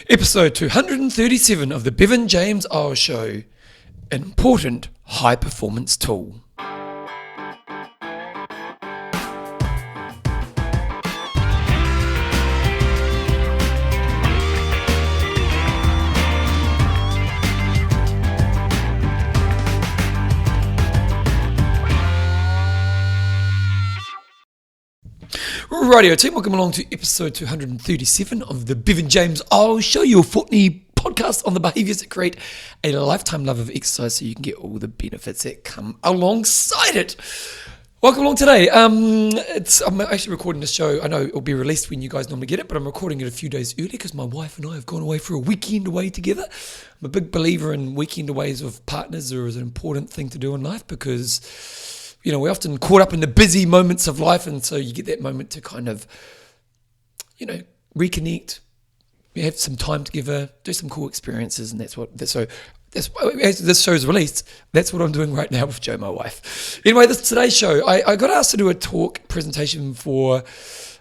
Episode 237 of the Bevan James Eyles Show, an important high-performance tool. Radio team, welcome along to episode 237 of the Bevan James Eyles Show, your fortnightly podcast on the behaviours that create a lifetime love of exercise so you can get all the benefits that come alongside it. Welcome along today. I'm actually recording this show. I know it'll be released when you guys normally get it, but I'm recording it a few days early because my wife and I have gone away for a weekend away together. I'm a big believer in weekend aways with partners. There is an important thing to do in life because we're often caught up in the busy moments of life, and so you get that moment to kind of, reconnect, have some time together, do some cool experiences, and as this show is released, that's what I'm doing right now with Jo, my wife. Anyway, today's show, I got asked to do a talk presentation for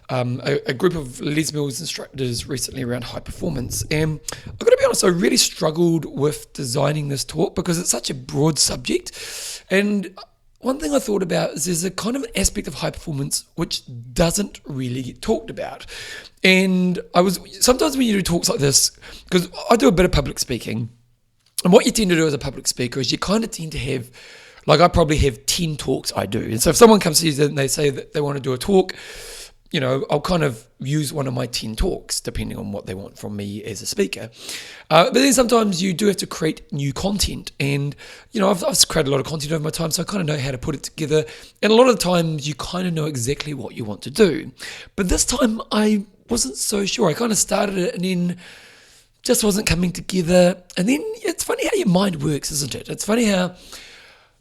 a group of Les Mills instructors recently around high performance, and I've got to be honest, I really struggled with designing this talk because it's such a broad subject, and one thing I thought about is there's a kind of aspect of high performance which doesn't really get talked about. And sometimes when you do talks like this, because I do a bit of public speaking, and what you tend to do as a public speaker is you kind of tend to have, I probably have 10 talks I do. And so if someone comes to you and they say that they want to do a talk, I'll kind of use one of my 10 talks, depending on what they want from me as a speaker. But then sometimes you do have to create new content. And, I've created a lot of content over my time, so I kind of know how to put it together. And a lot of the times you kind of know exactly what you want to do. But this time I wasn't so sure. I kind of started it and then just wasn't coming together. And then it's funny how your mind works, isn't it? It's funny how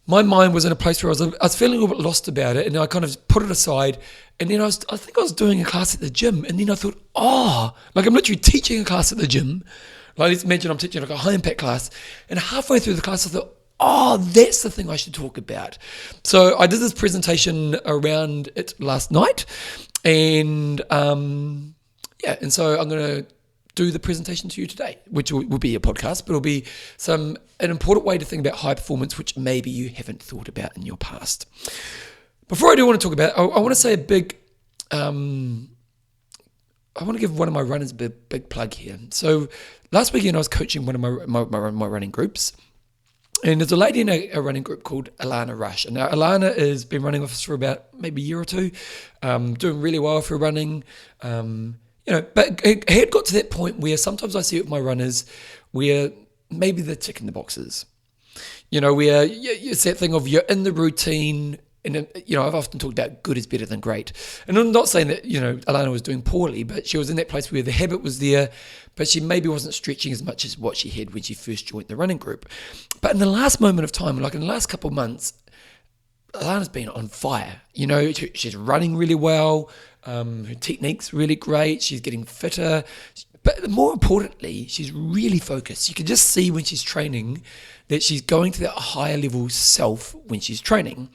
my mind was in a place where I was feeling a little bit lost about it, and I kind of put it aside. And then I think I was doing a class at the gym, and then I thought, I'm literally teaching a class at the gym. Let's imagine I'm teaching a high impact class, and halfway through the class I thought, that's the thing I should talk about. So I did this presentation around it last night, and and so I'm going to do the presentation to you today, which will be a podcast, but it'll be an important way to think about high performance, which maybe you haven't thought about in your past. Before I do want to talk about it, I want to say I want to give one of my runners a big plug here. So last weekend I was coaching one of my running groups, and there's a lady in a running group called Alana Rush. And now Alana has been running with us for about maybe a year or two, doing really well for running. But it had got to that point where sometimes I see it with my runners where maybe they're ticking the boxes. Where it's that thing of you're in the routine, and I've often talked about good is better than great. And I'm not saying that, Alana was doing poorly, but she was in that place where the habit was there, but she maybe wasn't stretching as much as what she had when she first joined the running group. But in the last moment of time, in the last couple of months, Alana's been on fire. She's running really well. Her technique's really great. She's getting fitter. But more importantly, she's really focused. You can just see when she's training that she's going to that higher level self when she's training.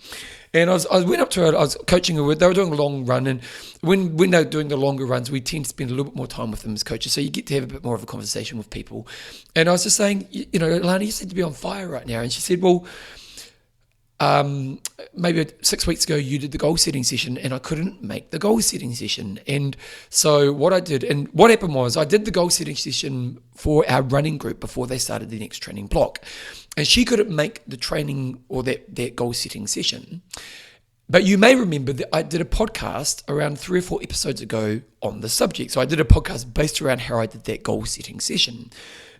And I went up to her, I was coaching her. They were doing a long run, and when they're doing the longer runs, we tend to spend a little bit more time with them as coaches, so you get to have a bit more of a conversation with people. And I was just saying, Alana, you seem to be on fire right now. And she said, well, maybe 6 weeks ago you did the goal setting session and I couldn't make the goal setting session. And so what I did, and what happened was I did the goal setting session for our running group before they started the next training block, and she couldn't make the training or that goal setting session. But you may remember that I did a podcast around 3 or 4 episodes ago on the subject. So I did a podcast based around how I did that goal setting session.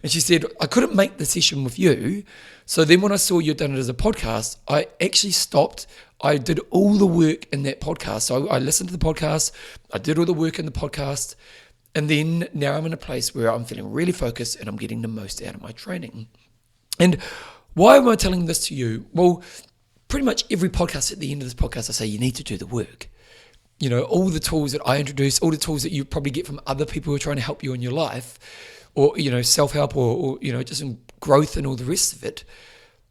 And she said, I couldn't make the session with you. So then when I saw you'd done it as a podcast, I actually stopped. I did all the work in that podcast. So I listened to the podcast. I did all the work in the podcast. And then now I'm in a place where I'm feeling really focused and I'm getting the most out of my training. And why am I telling this to you? Well, pretty much every podcast, at the end of this podcast, I say you need to do the work. All the tools that I introduce, all the tools that you probably get from other people who are trying to help you in your life, or, self-help or just in growth and all the rest of it,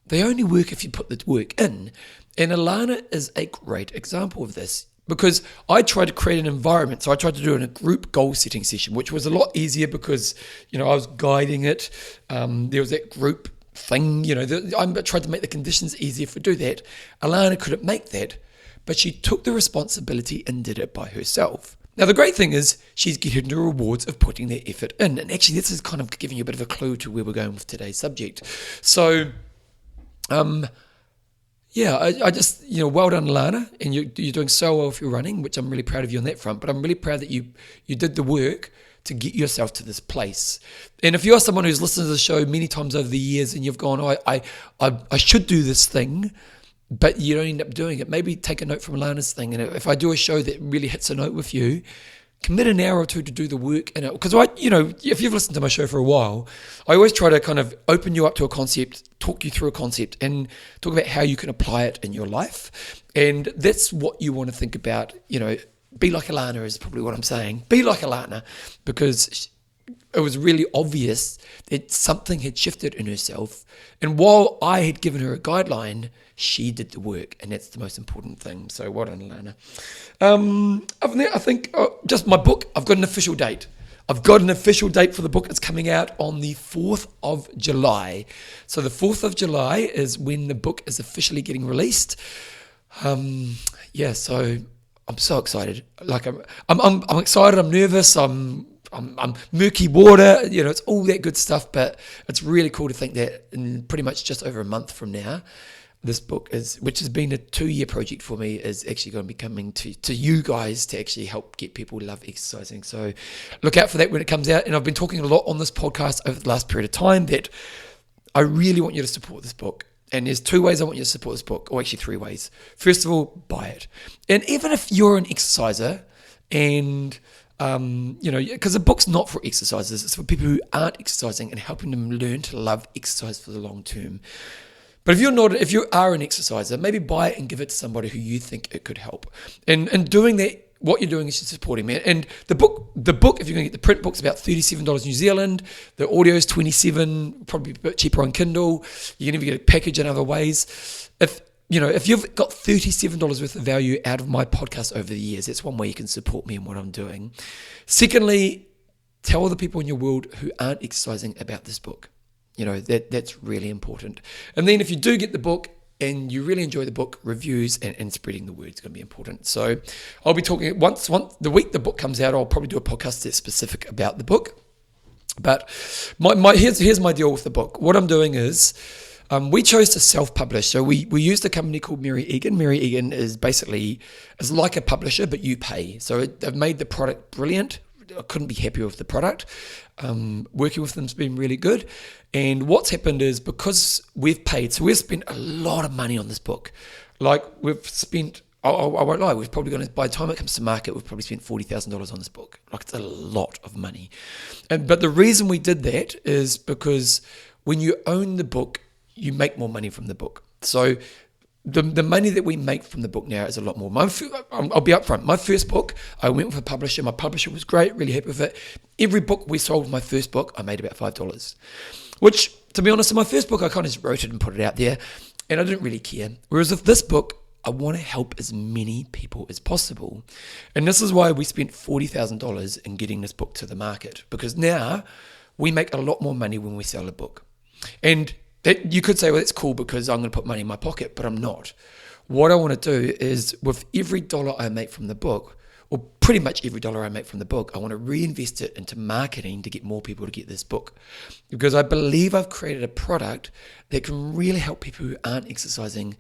they only work if you put the work in. And Alana is a great example of this. because I tried to create an environment. So I tried to do a group goal setting session, which was a lot easier because, I was guiding it. There was that group thing, I tried to make the conditions easier for do that. Alana couldn't make that, but she took the responsibility and did it by herself. Now, the great thing is she's getting the rewards of putting their effort in. And actually, this is kind of giving you a bit of a clue to where we're going with today's subject. So, I just, well done, Alana. And you're doing so well if you're running, which I'm really proud of you on that front. But I'm really proud that you did the work to get yourself to this place. And if you're someone who's listened to the show many times over the years and you've gone, I should do this thing, but you don't end up doing it, maybe take a note from Alana's thing. And if I do a show that really hits a note with you, commit an hour or two to do the work. Because if you've listened to my show for a while, I always try to kind of open you up to a concept, talk you through a concept, and talk about how you can apply it in your life. And that's what you want to think about. Be like Alana is probably what I'm saying. Be like Alana, because it was really obvious that something had shifted in herself. And while I had given her a guideline, she did the work, and that's the most important thing. So well done, Alana. Other than that, I think just my book, I've got an official date. I've got an official date for the book. It's coming out on the 4th of July. So the 4th of July is when the book is officially getting released. So I'm so excited. Like I'm excited. I'm nervous. I'm murky water. It's all that good stuff. But it's really cool to think that in pretty much just over a month from now, this book which has been a 2-year project for me, is actually going to be coming to you guys to actually help get people to love exercising. So look out for that when it comes out. And I've been talking a lot on this podcast over the last period of time that I really want you to support this book. And there's 2 ways I want you to support this book, or actually 3 ways. First of all, buy it. And even if you're an exerciser and, because the book's not for exercisers, it's for people who aren't exercising and helping them learn to love exercise for the long term. But if you are an exerciser, maybe buy it and give it to somebody who you think it could help. And doing that, what you're doing is just supporting me. And the book, if you're going to get the print book's about $37 New Zealand. The audio is $27, probably a bit cheaper on Kindle. You can even get a package in other ways. If you've got $37 worth of value out of my podcast over the years, that's one way you can support me in what I'm doing. Secondly, tell other people in your world who aren't exercising about this book. That's really important. And then if you do get the book and you really enjoy the book, reviews and spreading the word is going to be important. So I'll be talking once the week the book comes out, I'll probably do a podcast that's specific about the book. But here's my deal with the book. What I'm doing is we chose to self-publish. So we used a company called Mary Egan. Mary Egan is like a publisher, but you pay. So they've made the product brilliant. I couldn't be happier with the product. Working with them's been really good. And what's happened is, because we've spent a lot of money on this book. Like we've spent, I won't lie, we've probably by the time it comes to market, we've probably spent $40,000 on this book. Like, it's a lot of money. But the reason we did that is because when you own the book, you make more money from the book. So the money that we make from the book now is a lot more. I'll be upfront. My first book, I went with a publisher. My publisher was great, really happy with it. Every book we sold, my first book, I made about $5. Which, to be honest, in my first book, I kind of just wrote it and put it out there, and I didn't really care. Whereas with this book, I want to help as many people as possible. And this is why we spent $40,000 in getting this book to the market, because now we make a lot more money when we sell a book. And that, you could say, well, that's cool because I'm going to put money in my pocket, but I'm not. What I want to do is, with every dollar I make from the book, or pretty much every dollar I make from the book, I want to reinvest it into marketing to get more people to get this book. Because I believe I've created a product that can really help people who aren't exercising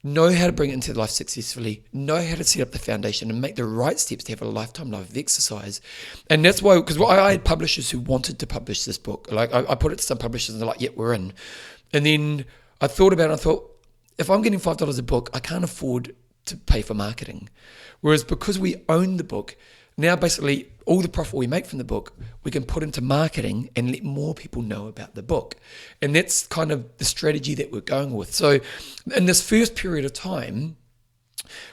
know how to bring it into their life successfully, know how to set up the foundation and make the right steps to have a lifetime life of exercise. And that's why, because I had publishers who wanted to publish this book. Like, I put it to some publishers and they're like, yeah, we're in. And then I thought about it, I thought, if I'm getting $5 a book, I can't afford to pay for marketing. Whereas because we own the book, now basically all the profit we make from the book, we can put into marketing and let more people know about the book. And that's kind of the strategy that we're going with. So in this first period of time,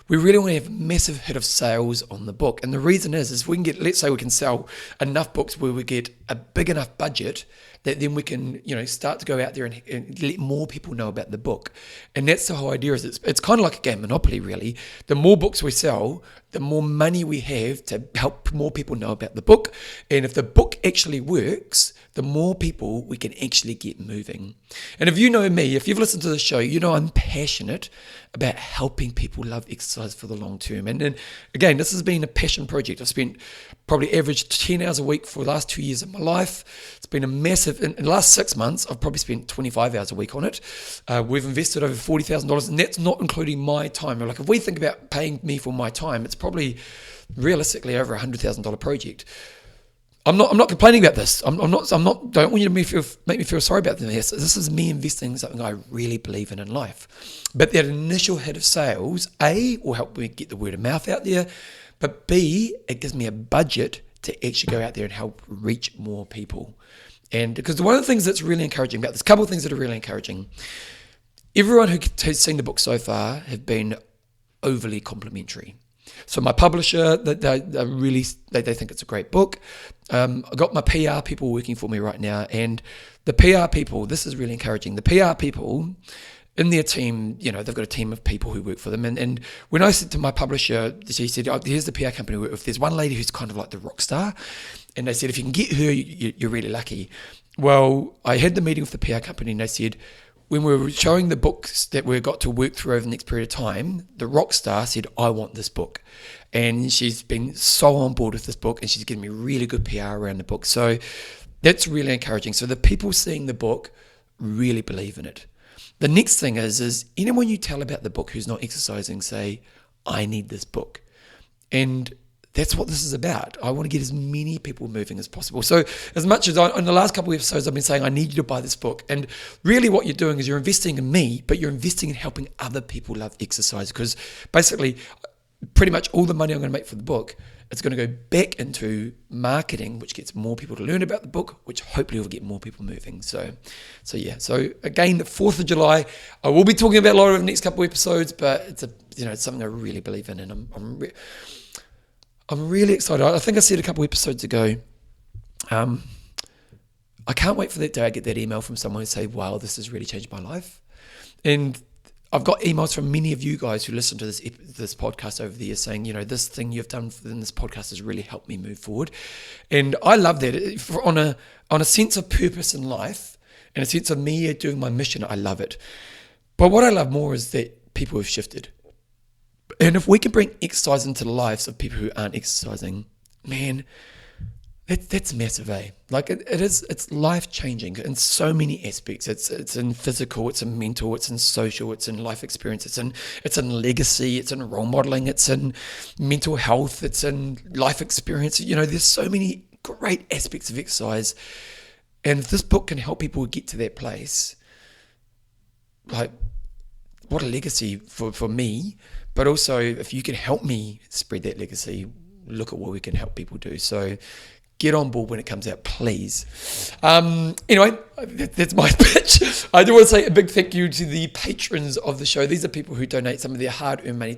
we really want to have a massive hit of sales on the book. And the reason is we can get, let's say we can sell enough books where we get a big enough budget that then we can, start to go out there and let more people know about the book. And that's the whole idea. Is it's kind of like a game Monopoly, really. The more books we sell, the more money we have to help more people know about the book. And if the book actually works, the more people we can actually get moving. And if you know me, if you've listened to the show, you know I'm passionate about helping people love exercise for the long term. And then again, this has been a passion project. I've spent probably averaged 10 hours a week for the last 2 years of my life. It's been a massive, in the last 6 months, I've probably spent 25 hours a week on it. We've invested over $40,000, and that's not including my time. Like if we think about paying me for my time, it's probably realistically over $100,000 project. I'm not complaining about this. I'm not. Don't want you to make me feel sorry about this. This is me investing in something I really believe in life. But that initial hit of sales, A, will help me get the word of mouth out there, but B, it gives me a budget to actually go out there and help reach more people. And because one of the things that's really encouraging about this, couple of things that are really encouraging. Everyone who's seen the book so far have been overly complimentary. So my publisher, they think it's a great book. I've got my PR people working for me right now, and the PR people, this is really encouraging. The PR people in their team, they've got a team of people who work for them. And when I said to my publisher, she said, here's the PR company we work with. There's one lady who's kind of like the rock star. And they said, if you can get her, you're really lucky. Well, I had the meeting with the PR company, and they said, when we were showing the books that we got to work through over the next period of time, the rock star said, I want this book. And she's been so on board with this book, and she's given me really good PR around the book. So that's really encouraging. So the people seeing the book really believe in it. The next thing is anyone you tell about the book who's not exercising, say, I need this book. And that's what this is about. I want to get as many people moving as possible. So as much as in the last couple of episodes, I've been saying, I need you to buy this book. And really what you're doing is you're investing in me, but you're investing in helping other people love exercise. Because basically, pretty much all the money I'm going to make for the book, it's going to go back into marketing, which gets more people to learn about the book, which hopefully will get more people moving. So again, the 4th of July, I will be talking about a lot over the next couple of episodes, but it's something I really believe in, and I'm really excited. I think I said a couple of episodes ago, I can't wait for that day I get that email from someone who say, wow, this has really changed my life. And I've got emails from many of you guys who listen to this podcast over the years saying, this thing you've done in this podcast has really helped me move forward. And I love that. On a sense of purpose in life and a sense of me doing my mission, I love it. But what I love more is that people have shifted. And if we can bring exercise into the lives of people who aren't exercising, man, that's massive, eh? Like it's life changing in so many aspects. It's in physical, it's in mental, it's in social, it's in life experience, it's in legacy, it's in role modeling, it's in mental health, it's in life experience. There's so many great aspects of exercise, and if this book can help people get to that place, like what a legacy for me. But also, if you can help me spread that legacy, look at what we can help people do. So get on board when it comes out, please. Anyway, that's my pitch. I do want to say a big thank you to the patrons of the show. These are people who donate some of their hard-earned money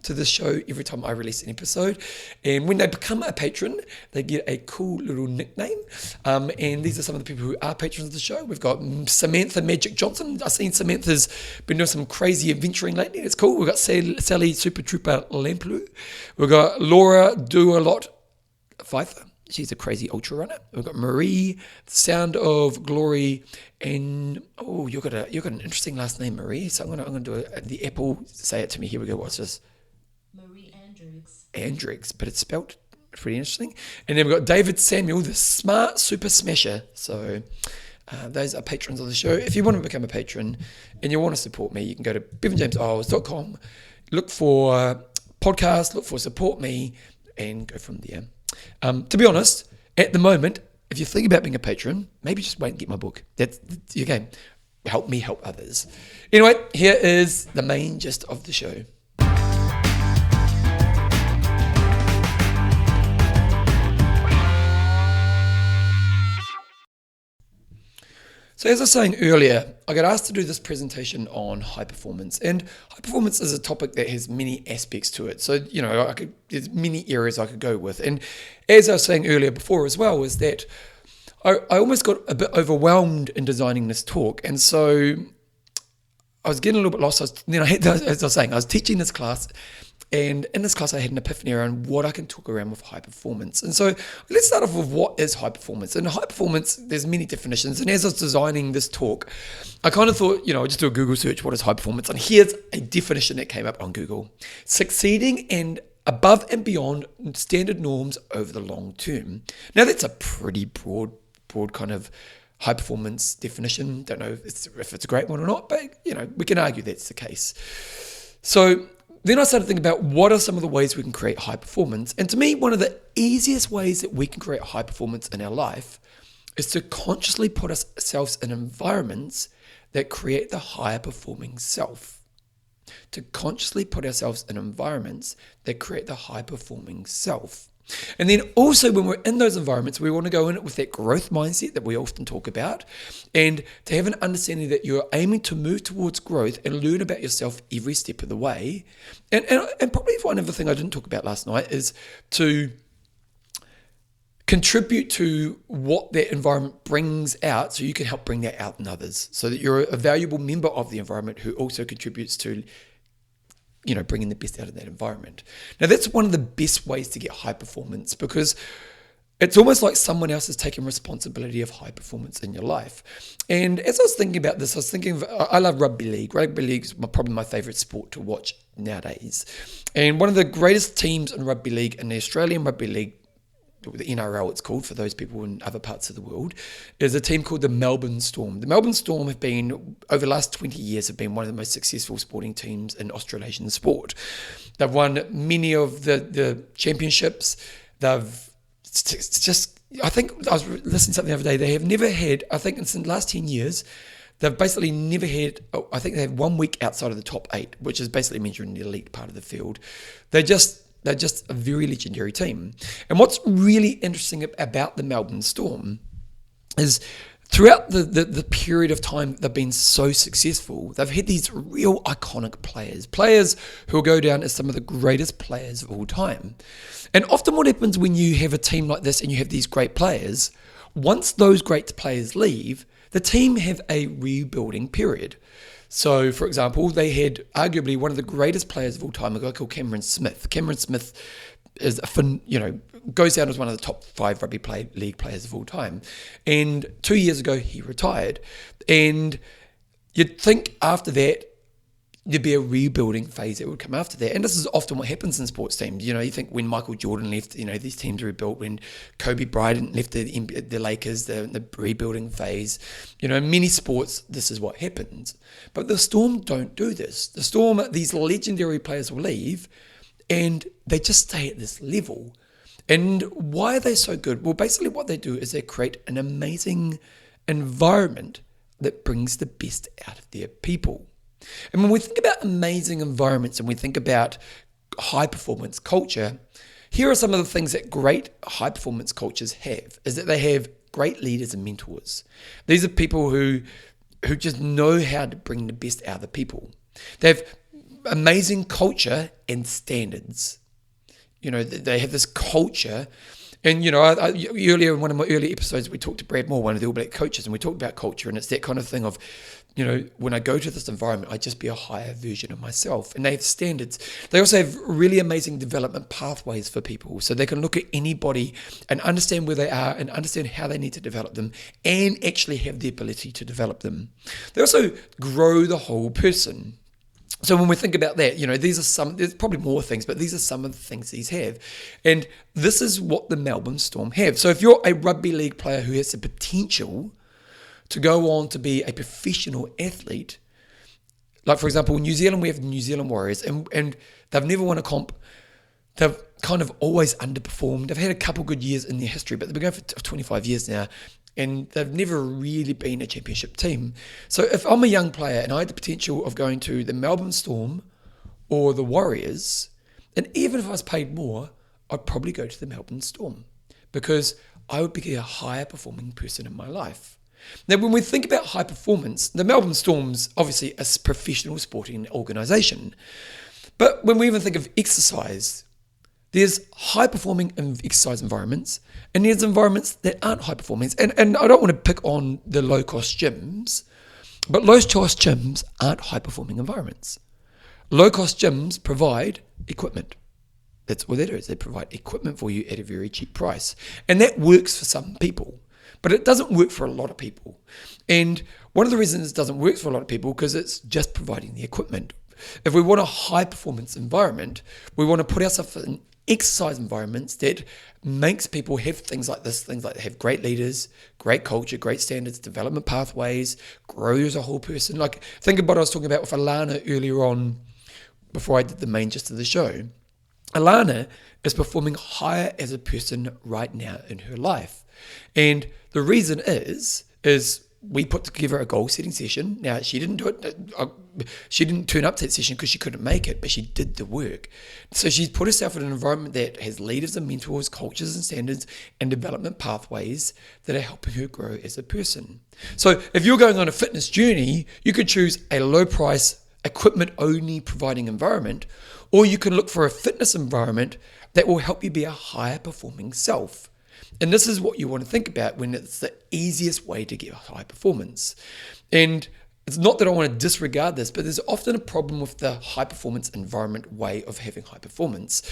to the show every time I release an episode. And when they become a patron, they get a cool little nickname. And these are some of the people who are patrons of the show. We've got Samantha Magic Johnson. I've seen Samantha's been doing some crazy adventuring lately. It's cool. We've got Sally Super Trooper Lamplu. We've got Laura Do-A-Lot Pfeiffer. She's a crazy ultra runner. We've got Marie, Sound of Glory, and you've got an interesting last name, Marie. So I'm gonna do the Apple. Say it to me. Here we go. What's this? Marie Andriggs. Andriggs, but it's spelt pretty interesting. And then we've got David Samuel, the Smart Super Smasher. So those are patrons of the show. If you want to become a patron and you want to support me, you can go to bevanjameseyles.com, look for podcast, look for support me, and go from there. To be honest, at the moment, if you think about being a patron, maybe just wait and get my book. That's your game. Help me help others. Anyway, here is the main gist of the show. So as I was saying earlier, I got asked to do this presentation on high performance, and high performance is a topic that has many aspects to it. So, there's many areas I could go with. And as I was saying earlier before as well, is that I almost got a bit overwhelmed in designing this talk. And so I was getting a little bit lost. As I was saying, I was teaching this class, and in this class I had an epiphany around what I can talk around with high performance. And so let's start off with what is high performance. And high performance, there's many definitions. And as I was designing this talk, I kind of thought, I'll just do a Google search, what is high performance? And here's a definition that came up on Google. Succeeding and above and beyond standard norms over the long term. Now that's a pretty broad kind of high performance definition. Don't know if it's a great one or not, but we can argue that's the case. So then I started thinking about what are some of the ways we can create high performance. And to me, one of the easiest ways that we can create high performance in our life is to consciously put ourselves in environments that create the higher performing self. To consciously put ourselves in environments that create the high performing self. And then also when we're in those environments, we want to go in it with that growth mindset that we often talk about, and to have an understanding that you're aiming to move towards growth and learn about yourself every step of the way. And probably one other thing I didn't talk about last night is to contribute to what that environment brings out so you can help bring that out in others, so that you're a valuable member of the environment who also contributes to bringing the best out of that environment. Now, that's one of the best ways to get high performance, because it's almost like someone else is taking responsibility of high performance in your life. And as I was thinking about this, I was thinking I love rugby league. Rugby league is probably my favourite sport to watch nowadays. And one of the greatest teams in rugby league, in the Australian Rugby League, the NRL it's called for those people in other parts of the world, is a team called the Melbourne Storm. The Melbourne Storm have been, over the last 20 years, have been one of the most successful sporting teams in Australasian sport. They've won many of the championships. I think I was listening to something the other day, they have never had, I think in the last 10 years, they've basically never had, I think they have 1 week outside of the top 8, which is basically measuring the elite part of the field. They're just a very legendary team. And what's really interesting about the Melbourne Storm is throughout the period of time they've been so successful, they've had these real iconic players who will go down as some of the greatest players of all time. And often what happens when you have a team like this and you have these great players, once those great players leave, the team have a rebuilding period. So, for example, they had arguably one of the greatest players of all time, a guy called Cameron Smith. Cameron Smith is goes down as one of the top 5 rugby league players of all time. And 2 years ago, he retired. And you'd think after that, there'd be a rebuilding phase that would come after that. And this is often what happens in sports teams. You think when Michael Jordan left, these teams rebuilt. When Kobe Bryant left the Lakers, the rebuilding phase. In many sports, this is what happens. But the Storm don't do this. The Storm, these legendary players will leave, and they just stay at this level. And why are they so good? Well, basically what they do is they create an amazing environment that brings the best out of their people. And when we think about amazing environments and we think about high performance culture, here are some of the things that great high performance cultures have, is that they have great leaders and mentors. These are people who just know how to bring the best out of the people. They have amazing culture and standards. They have this culture. And, earlier in one of my early episodes, we talked to Brad Moore, one of the All Black coaches, and we talked about culture. And it's that kind of thing of, when I go to this environment, I just be a higher version of myself. And they have standards. They also have really amazing development pathways for people. So they can look at anybody and understand where they are and understand how they need to develop them and actually have the ability to develop them. They also grow the whole person. So when we think about that, there's probably more things, but these are some of the things these have. And this is what the Melbourne Storm have. So if you're a rugby league player who has the potential to go on to be a professional athlete, like for example, in New Zealand, we have the New Zealand Warriors, and they've never won a comp. They've kind of always underperformed. They've had a couple good years in their history, but they've been going for 25 years now. And they've never really been a championship team. So if I'm a young player and I had the potential of going to the Melbourne Storm or the Warriors, and even if I was paid more, I'd probably go to the Melbourne Storm because I would be a higher performing person in my life. Now, when we think about high performance, the Melbourne Storm's obviously a professional sporting organisation. But when we even think of exercise, there's high-performing exercise environments, and there's environments that aren't high-performing. And I don't want to pick on the low-cost gyms, but low-cost gyms aren't high-performing environments. Low-cost gyms provide equipment. That's what that is. They provide equipment for you at a very cheap price. And that works for some people, but it doesn't work for a lot of people. And one of the reasons it doesn't work for a lot of people because it's just providing the equipment. If we want a high-performance environment, we want to put ourselves in exercise environments that makes people have things like this, things like have great leaders, great culture, great standards, development pathways, grow you as a whole person. Like, think about what I was talking about with Alana earlier on before I did the main gist of the show. Alana is performing higher as a person right now in her life. And the reason is we put together a goal-setting session. Now, she didn't do it. She didn't turn up to that session because she couldn't make it, but she did the work. So she's put herself in an environment that has leaders and mentors, cultures and standards, and development pathways that are helping her grow as a person. So if you're going on a fitness journey, you could choose a low-price, equipment-only providing environment, or you can look for a fitness environment that will help you be a higher-performing self. And this is what you want to think about when it's the easiest way to get high performance. And it's not that I want to disregard this, but there's often a problem with the high performance environment way of having high performance,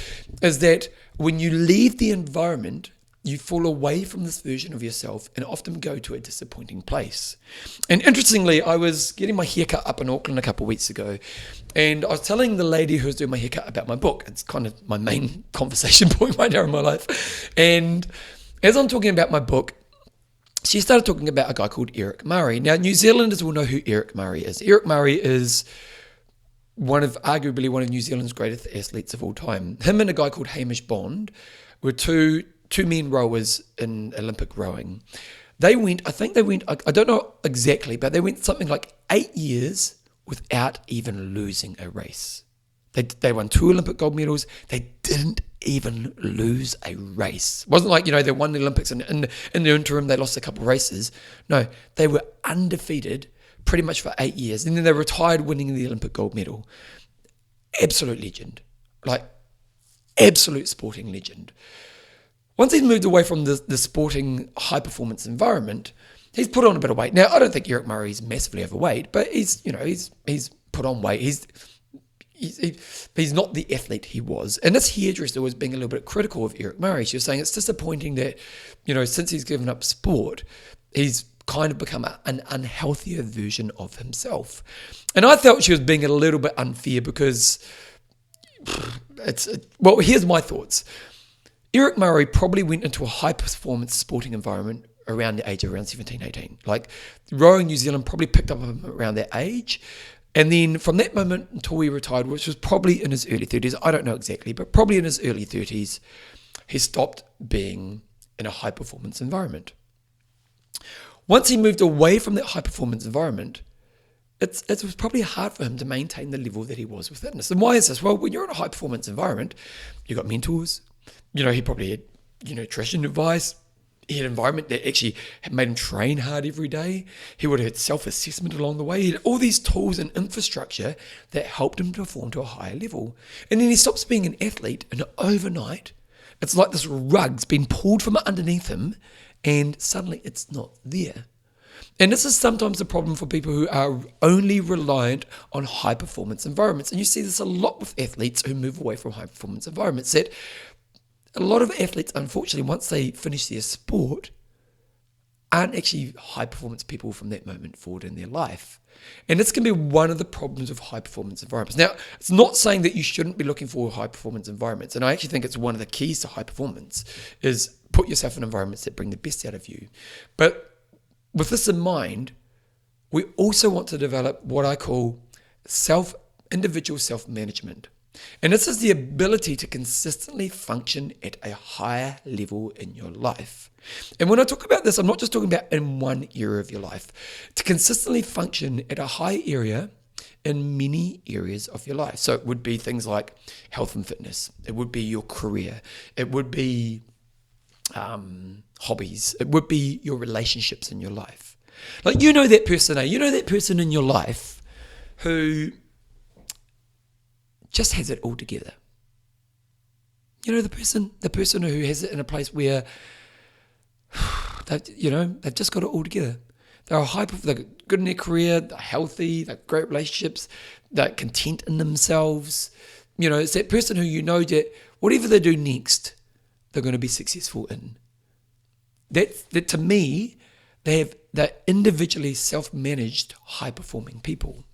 is that when you leave the environment, you fall away from this version of yourself and often go to a disappointing place. And interestingly, I was getting my haircut up in Auckland a couple of weeks ago, and I was telling the lady who was doing my haircut about my book. It's kind of my main conversation point right now in my life. And as I'm talking about my book, she started talking about a guy called Eric Murray. Now, New Zealanders will know who Eric Murray is. Eric Murray is arguably one of New Zealand's greatest athletes of all time. Him and a guy called Hamish Bond were two men rowers in Olympic rowing. I don't know exactly, but they went something like 8 years without even losing a race. They won 2 Olympic gold medals. They didn't even lose a race. It wasn't like, they won the Olympics and in the interim they lost a couple of races. No, they were undefeated pretty much for 8 years. And then they retired winning the Olympic gold medal. Absolute legend. Like, absolute sporting legend. Once he's moved away from the sporting high-performance environment, he's put on a bit of weight. Now, I don't think Eric Murray's massively overweight, but he's put on weight. He's not the athlete he was. And this hairdresser was being a little bit critical of Eric Murray. She was saying it's disappointing that, since he's given up sport, he's kind of become an unhealthier version of himself. And I felt she was being a little bit unfair because here's my thoughts. Eric Murray probably went into a high-performance sporting environment around the age of around 17, 18. Like, rowing New Zealand probably picked up him around that age. And then from that moment until he retired, which was probably in his early 30s, I don't know exactly, but probably in his early 30s, he stopped being in a high-performance environment. Once he moved away from that high-performance environment, it was probably hard for him to maintain the level that he was with fitness. And why is this? Well, when you're in a high-performance environment, you've got mentors. He probably had, nutrition advice. He had an environment that actually had made him train hard every day. He would have had self-assessment along the way. He had all these tools and infrastructure that helped him perform to a higher level. And then he stops being an athlete, and overnight, it's like this rug's been pulled from underneath him, and suddenly it's not there. And this is sometimes the problem for people who are only reliant on high-performance environments. And you see this a lot with athletes who move away from high-performance environments, that a lot of athletes, unfortunately, once they finish their sport, aren't actually high-performance people from that moment forward in their life. And this can be one of the problems of high-performance environments. Now, it's not saying that you shouldn't be looking for high-performance environments, and I actually think it's one of the keys to high performance is put yourself in environments that bring the best out of you. But with this in mind, we also want to develop what I call individual self-management. And this is the ability to consistently function at a higher level in your life. And when I talk about this, I'm not just talking about in one area of your life. To consistently function at a high area in many areas of your life. So it would be things like health and fitness. It would be your career. It would be hobbies. It would be your relationships in your life. Like, you know that person, you know that person in your life who just has it all together. You know, the person who has it in a place where they've just got it all together. They're good in their career, they're healthy, they've great relationships, they're content in themselves. You know, it's that person who you know that whatever they do next, they're going to be successful in. That to me, they're individually self-managed, high-performing people.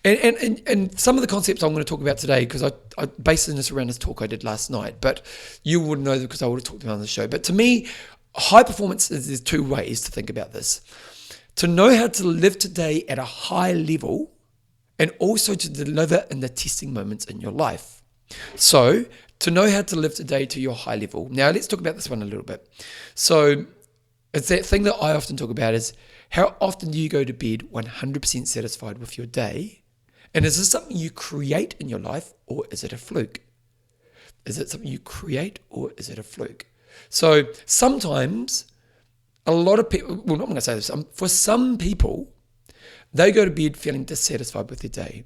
And some of the concepts I'm going to talk about today, because I based this around this talk I did last night, but you wouldn't know because I would have talked about it on the show. But to me, high performance there's two ways to think about this. To know how to live today at a high level, and also to deliver in the testing moments in your life. So, to know how to live today to your high level. Now, let's talk about this one a little bit. So, it's that thing that I often talk about is, how often do you go to bed 100% satisfied with your day? And is this something you create in your life, or is it a fluke? Is it something you create, or is it a fluke? So sometimes a lot of people, well, I'm going to say this, for some people, they go to bed feeling dissatisfied with their day.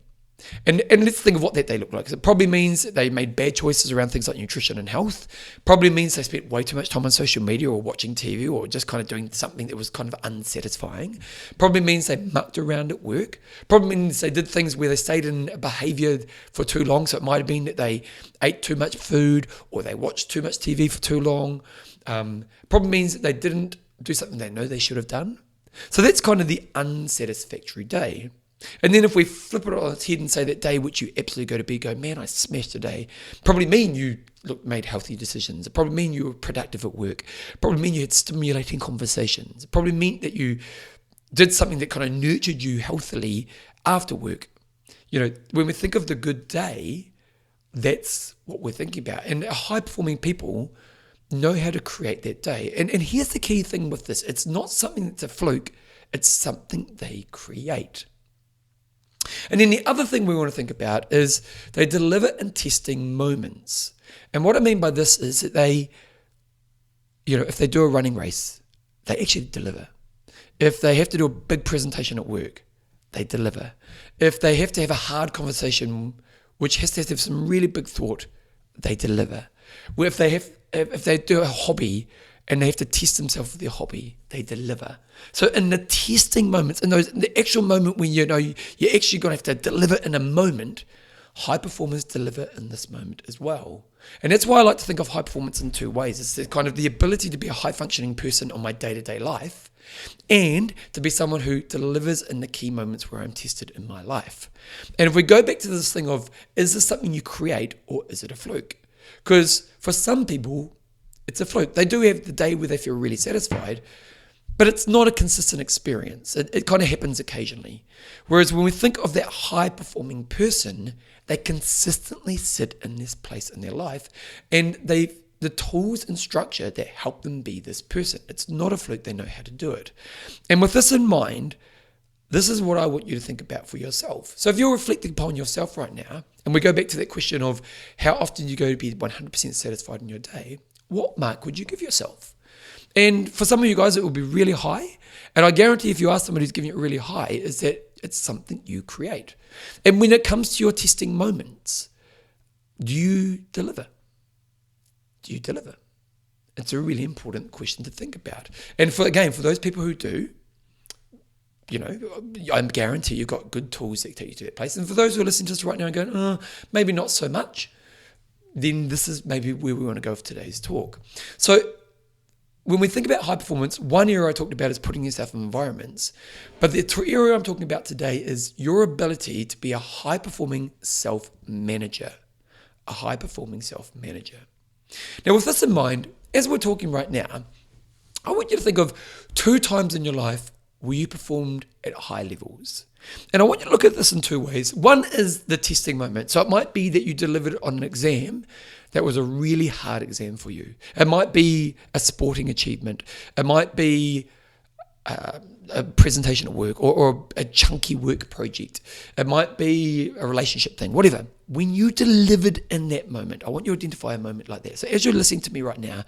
And let's think of what that day looked like. It probably means that they made bad choices around things like nutrition and health. Probably means they spent way too much time on social media or watching TV or just kind of doing something that was kind of unsatisfying. Probably means they mucked around at work. Probably means they did things where they stayed in a behavior for too long. So it might have been that they ate too much food or they watched too much TV for too long. Probably means that they didn't do something they know they should have done. So that's kind of the unsatisfactory day. And then if we flip it on its head and say that day which you absolutely go to bed, go, man, I smashed today, probably mean you made healthy decisions. It probably mean you were productive at work. It probably mean you had stimulating conversations. It probably meant that you did something that kind of nurtured you healthily after work. You know, when we think of the good day, that's what we're thinking about. And high-performing people know how to create that day. And here's the key thing with this. It's not something that's a fluke. It's something they create. And then the other thing we want to think about is they deliver in testing moments. And what I mean by this is that they, if they do a running race, they actually deliver. If they have to do a big presentation at work, they deliver. If they have to have a hard conversation, which has to have some really big thought, they deliver. Where if they do a hobby and they have to test themselves with their hobby, they deliver. So in the testing moments, in the actual moment when you're actually going to have to deliver in a moment, high performers deliver in this moment as well. And that's why I like to think of high performance in two ways. It's kind of the ability to be a high functioning person on my day-to-day life, and to be someone who delivers in the key moments where I'm tested in my life. And if we go back to this thing of, is this something you create or is it a fluke? Because for some people, it's a fluke. They do have the day where they feel really satisfied, but it's not a consistent experience. It kind of happens occasionally. Whereas when we think of that high-performing person, they consistently sit in this place in their life, and the tools and structure that help them be this person. It's not a fluke. They know how to do it. And with this in mind, this is what I want you to think about for yourself. So if you're reflecting upon yourself right now, and we go back to that question of how often you go to be 100% satisfied in your day, what mark would you give yourself? And for some of you guys, it will be really high. And I guarantee if you ask somebody who's giving it really high, is that it's something you create. And when it comes to your testing moments, do you deliver? Do you deliver? It's a really important question to think about. And for those people who do, I guarantee you've got good tools that take you to that place. And for those who are listening to this right now and going, maybe not so much, then this is maybe where we want to go with today's talk. So when we think about high performance, one area I talked about is putting yourself in environments. But the area I'm talking about today is your ability to be a high-performing self-manager. A high-performing self-manager. Now, with this in mind, as we're talking right now, I want you to think of 2 times in your life where you performed at high levels. And I want you to look at this in 2 ways. One is the testing moment. So it might be that you delivered on an exam that was a really hard exam for you. It might be a sporting achievement. It might be a presentation at work or a chunky work project. It might be a relationship thing, whatever. When you delivered in that moment, I want you to identify a moment like that. So as you're listening to me right now,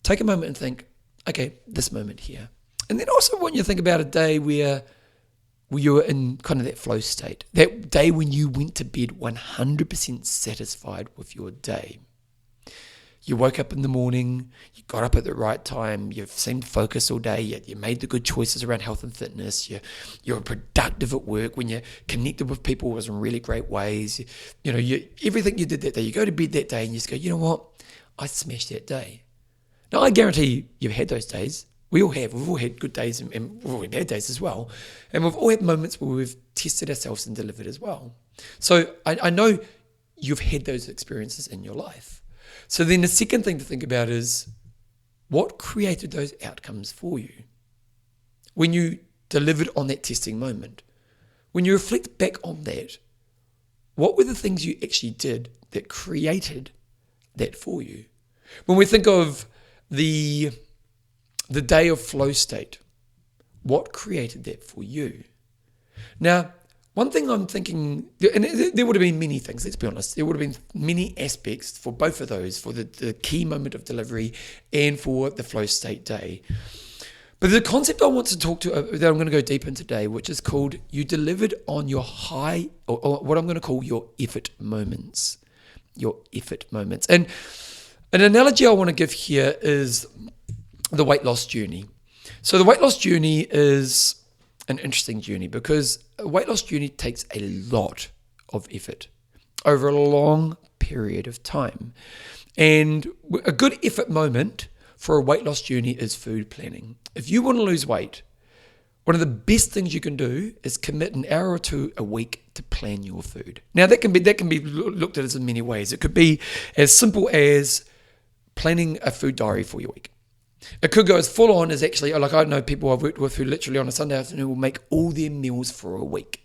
take a moment and think, okay, this moment here. And then also I want you to think about a day where you were in kind of that flow state. That day when you went to bed 100% satisfied with your day. You woke up in the morning, you got up at the right time, you've seemed focused all day, you made the good choices around health and fitness, you're productive at work, when you connected with people was in really great ways. Everything you did that day, you go to bed that day and you just go, you know what, I smashed that day. Now, I guarantee you've had those days. We all have. We've all had good days and we've all had bad days as well. And we've all had moments where we've tested ourselves and delivered as well. So I know you've had those experiences in your life. So then the second thing to think about is what created those outcomes for you when you delivered on that testing moment. When you reflect back on that, what were the things you actually did that created that for you? When we think of the day of flow state, what created that for you? Now, one thing I'm thinking, and there would have been many things, let's be honest. There would have been many aspects for both of those, for the key moment of delivery and for the flow state day. But the concept I want to talk to, that I'm going to go deep into today, which is called you delivered on your high, or what I'm going to call your effort moments. Your effort moments. And an analogy I want to give here is the weight loss journey. So the weight loss journey is an interesting journey because a weight loss journey takes a lot of effort over a long period of time. And a good effort moment for a weight loss journey is food planning. If you want to lose weight, one of the best things you can do is commit an hour or two a week to plan your food. Now that can be looked at as in many ways. It could be as simple as planning a food diary for your week. It could go as full on as actually, like I know people I've worked with who literally on a Sunday afternoon will make all their meals for a week.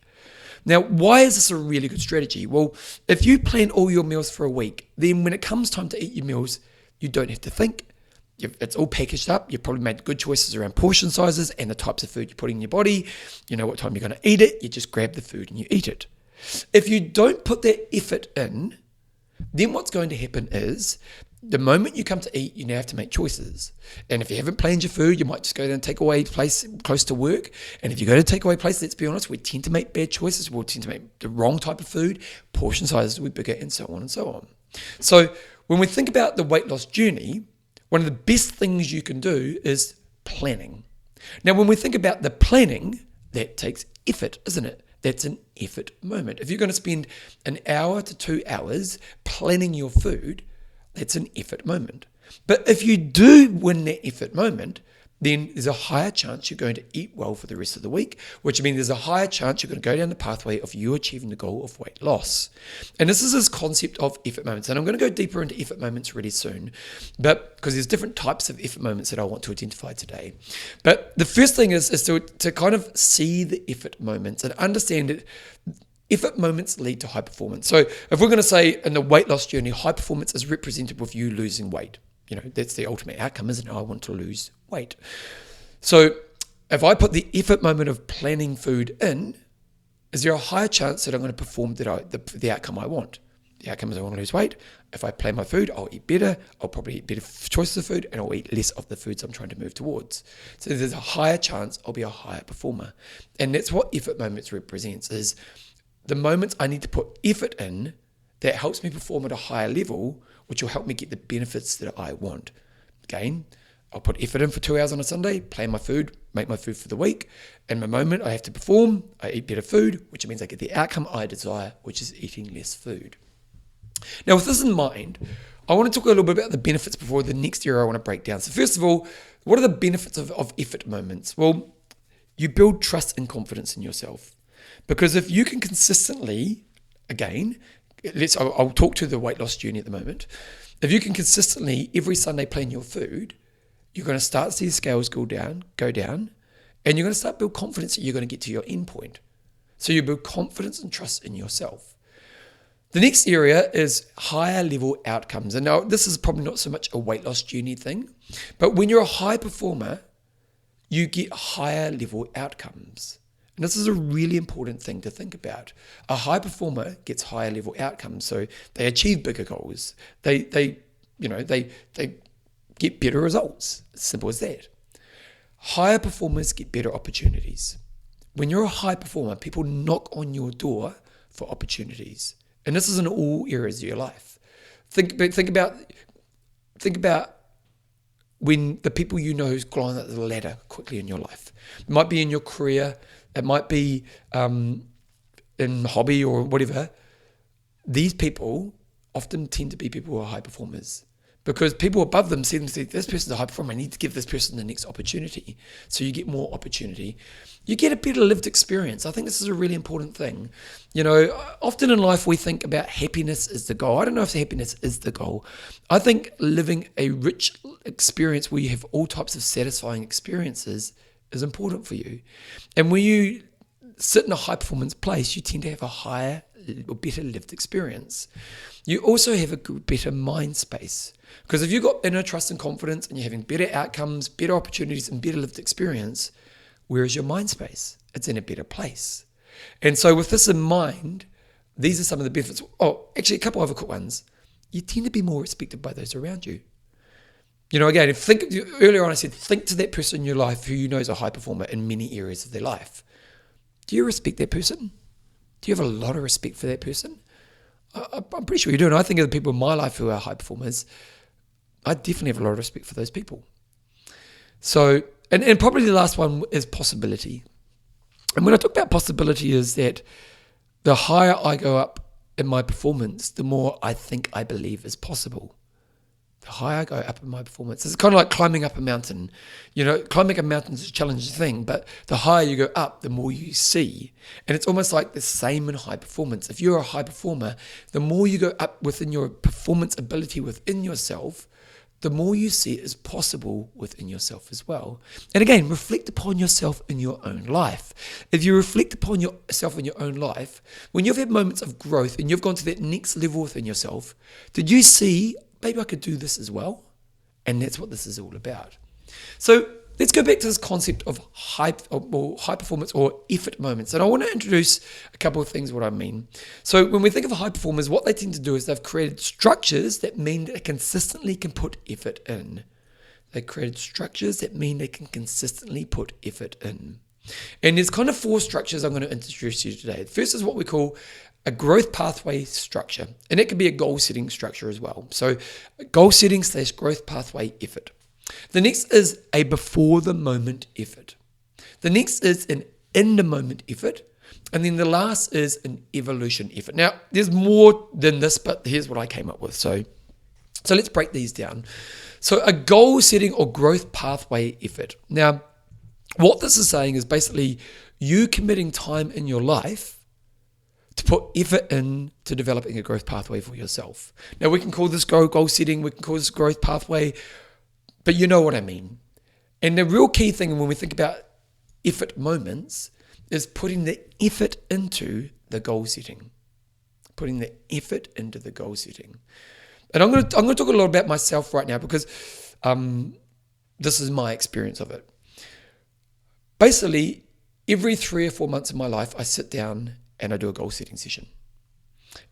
Now, why is this a really good strategy? Well, if you plan all your meals for a week, then when it comes time to eat your meals, you don't have to think. It's all packaged up. You've probably made good choices around portion sizes and the types of food you're putting in your body. You know what time you're going to eat it. You just grab the food and you eat it. If you don't put that effort in, then what's going to happen is the moment you come to eat, you now have to make choices. And if you haven't planned your food, you might just go to a takeaway place close to work. And if you go to a takeaway place, let's be honest, we tend to make bad choices. We'll tend to make the wrong type of food, portion sizes will be bigger, and so on and so on. So when we think about the weight loss journey, one of the best things you can do is planning. Now, when we think about the planning, that takes effort, isn't it? That's an effort moment. If you're going to spend an hour to 2 hours planning your food, that's an effort moment. But if you do win that effort moment, then there's a higher chance you're going to eat well for the rest of the week, which means there's a higher chance you're going to go down the pathway of you achieving the goal of weight loss. And this is this concept of effort moments. And I'm going to go deeper into effort moments really soon, but because there's different types of effort moments that I want to identify today. But the first thing is to kind of see the effort moments and understand that effort moments lead to high performance. So if we're going to say in the weight loss journey, high performance is represented with you losing weight. That's the ultimate outcome, isn't it? I want to lose weight. So if I put the effort moment of planning food in, is there a higher chance that I'm going to perform the outcome I want? The outcome is I want to lose weight. If I plan my food, I'll eat better. I'll probably eat better choices of food, and I'll eat less of the foods I'm trying to move towards. So there's a higher chance I'll be a higher performer. And that's what effort moments represents, is the moments I need to put effort in that helps me perform at a higher level, which will help me get the benefits that I want. Again, I'll put effort in for 2 hours on a Sunday, plan my food, make my food for the week. And the moment I have to perform, I eat better food, which means I get the outcome I desire, which is eating less food. Now, with this in mind, I want to talk a little bit about the benefits before the next area I want to break down. So first of all, what are the benefits of effort moments? Well, you build trust and confidence in yourself. Because if you can consistently, again, I'll talk to the weight loss journey at the moment. If you can consistently every Sunday plan your food, you're going to start to see the scales go down, and you're going to start to build confidence that you're going to get to your end point. So you build confidence and trust in yourself. The next area is higher level outcomes. And now this is probably not so much a weight loss journey thing, but when you're a high performer, you get higher level outcomes. And this is a really important thing to think about. A high performer gets higher level outcomes, so they achieve bigger goals. They get better results. As simple as that. higher performers get better opportunities. When you're a high performer, people knock on your door for opportunities. And this is in all areas of your life. Think about when the people you know who's climbing up the ladder quickly in your life. It might be in your career, it might be in hobby or whatever. These people often tend to be people who are high performers because people above them see this person's a high performer. I need to give this person the next opportunity. So you get more opportunity. You get a better lived experience. I think this is a really important thing. You know, often in life we think about happiness as the goal. I don't know if happiness is the goal. I think living a rich experience where you have all types of satisfying experiences is important for you. And when you sit in a high performance place, you tend to have a higher or better lived experience. You also have a better mind space. Because if you've got inner trust and confidence and you're having better outcomes, better opportunities and better lived experience, where is your mind space? It's in a better place. And so with this in mind, these are some of the benefits. Oh, actually a couple other quick ones. You tend to be more respected by those around you. You know, again, earlier on I said, think to that person in your life who you know is a high performer in many areas of their life. Do you respect that person? Do you have a lot of respect for that person? I'm pretty sure you do. And I think of the people in my life who are high performers, I definitely have a lot of respect for those people. So, and probably the last one is possibility. And when I talk about possibility is that the higher I go up in my performance, the more I think I believe is possible. The higher I go up in my performance. It's kind of like climbing up a mountain. You know, climbing a mountain is a challenging thing, but the higher you go up, the more you see. And it's almost like the same in high performance. If you're a high performer, the more you go up within your performance ability within yourself, the more you see it as possible within yourself as well. And again, reflect upon yourself in your own life. If you reflect upon yourself in your own life, when you've had moments of growth and you've gone to that next level within yourself, did you see, maybe I could do this as well? And that's what this is all about. So let's go back to this concept of high performance or effort moments. And I want to introduce a couple of things what I mean. So when we think of high performers, what they tend to do is they've created structures that mean they consistently can put effort in. They created structures that mean they can consistently put effort in. And there's kind of 4 structures I'm going to introduce you today. The first is what we call a growth pathway structure. And it can be a goal setting structure as well. So goal setting / growth pathway effort. The next is a before the moment effort. The next is an in the moment effort. And then the last is an evolution effort. Now, there's more than this, but here's what I came up with. So let's break these down. So a goal setting or growth pathway effort. Now, what this is saying is basically you committing time in your life to put effort in to developing a growth pathway for yourself. Now, we can call this goal setting, we can call this growth pathway, but you know what I mean. And the real key thing when we think about effort moments is putting the effort into the goal setting. Putting the effort into the goal setting. And I'm going to talk a lot about myself right now because this is my experience of it. Basically, every 3 or 4 months of my life, I sit down and I do a goal setting session.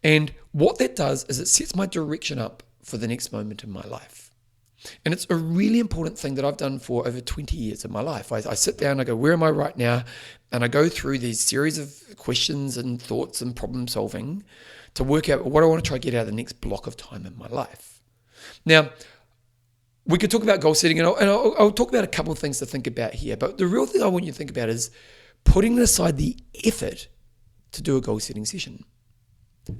And what that does is it sets my direction up for the next moment in my life. And it's a really important thing that I've done for over 20 years of my life. I sit down, I go, where am I right now? And I go through these series of questions and thoughts and problem solving to work out what I want to try to get out of the next block of time in my life. Now, we could talk about goal setting, and I'll talk about a couple of things to think about here. But the real thing I want you to think about is putting aside the effort to do a goal setting session.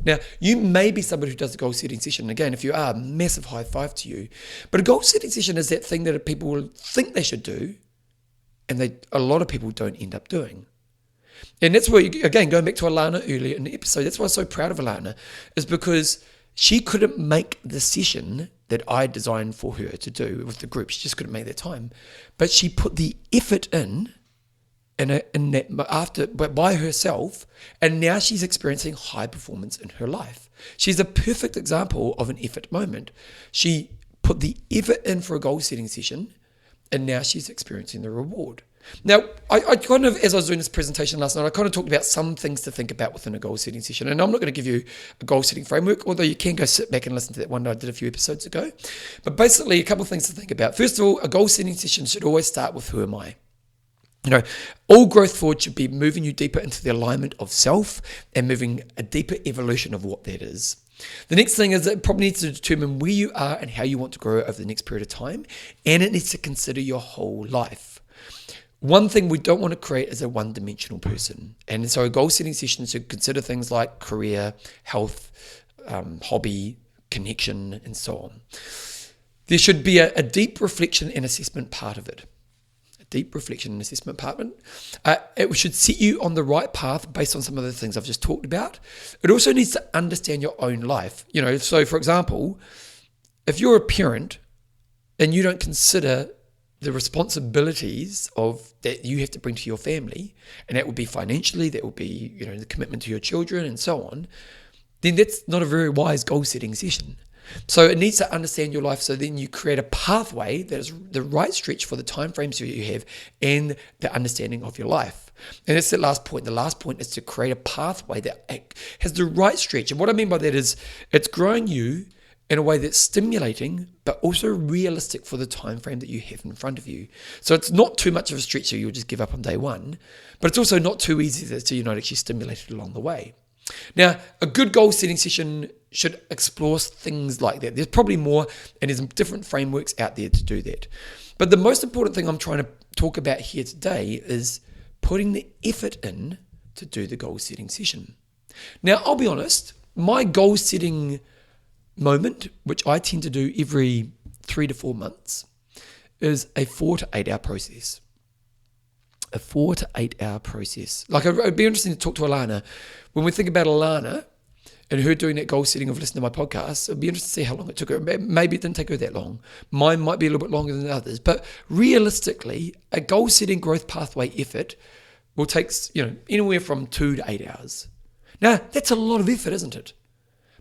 Now, you may be somebody who does a goal setting session. Again, if you are, massive high five to you. But a goal setting session is that thing that people will think they should do, and a lot of people don't end up doing. And that's where, again, going back to Alana earlier in the episode, that's why I'm so proud of Alana, is because she couldn't make the session that I designed for her to do with the group. She just couldn't make that time. But she put the effort in that by herself, and now she's experiencing high performance in her life. She's a perfect example of an effort moment. She put the effort in for a goal setting session, and now she's experiencing the reward. Now, I kind of, as I was doing this presentation last night, I kind of talked about some things to think about within a goal setting session. And I'm not going to give you a goal setting framework, although you can go sit back and listen to that one that I did a few episodes ago. But basically, a couple of things to think about. First of all, a goal setting session should always start with who am I? All growth forward should be moving you deeper into the alignment of self and moving a deeper evolution of what that is. The next thing is that it probably needs to determine where you are and how you want to grow over the next period of time. And it needs to consider your whole life. One thing we don't want to create is a one-dimensional person. And so a goal-setting session should consider things like career, health, hobby, connection, and so on. There should be a deep reflection and assessment part of it. A deep reflection and assessment part of it. It should set you on the right path based on some of the things I've just talked about. It also needs to understand your own life. So for example, if you're a parent and you don't consider the responsibilities of that you have to bring to your family, and that would be financially, that would be, the commitment to your children and so on, then that's not a very wise goal setting session. So it needs to understand your life, so then you create a pathway that is the right stretch for the time frames that you have and the understanding of your life. And that's the last point. The last point is to create a pathway that has the right stretch. And what I mean by that is it's growing you in a way that's stimulating, but also realistic for the time frame that you have in front of you. So it's not too much of a stretch so you'll just give up on day one, but it's also not too easy that you're not actually stimulated along the way. Now, a good goal setting session should explore things like that. There's probably more, and there's different frameworks out there to do that. But the most important thing I'm trying to talk about here today is putting the effort in to do the goal setting session. Now, I'll be honest, my goal setting moment, which I tend to do every 3 to 4 months, is a 4 to 8 hour process. A 4 to 8 hour process. Like, it'd be interesting to talk to Alana. When we think about Alana and her doing that goal setting of listening to my podcast, it'd be interesting to see how long it took her. Maybe it didn't take her that long. Mine might be a little bit longer than others. But realistically, a goal setting growth pathway effort will take, anywhere from 2 to 8 hours. Now, that's a lot of effort, isn't it?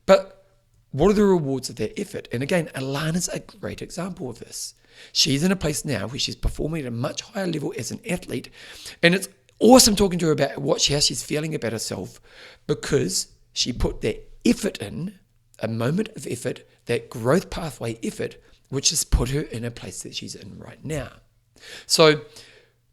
But what are the rewards of that effort? And again, Alana's a great example of this. She's in a place now where she's performing at a much higher level as an athlete. And it's awesome talking to her about how she's feeling about herself, because she put that effort in, a moment of effort, that growth pathway effort, which has put her in a place that she's in right now. So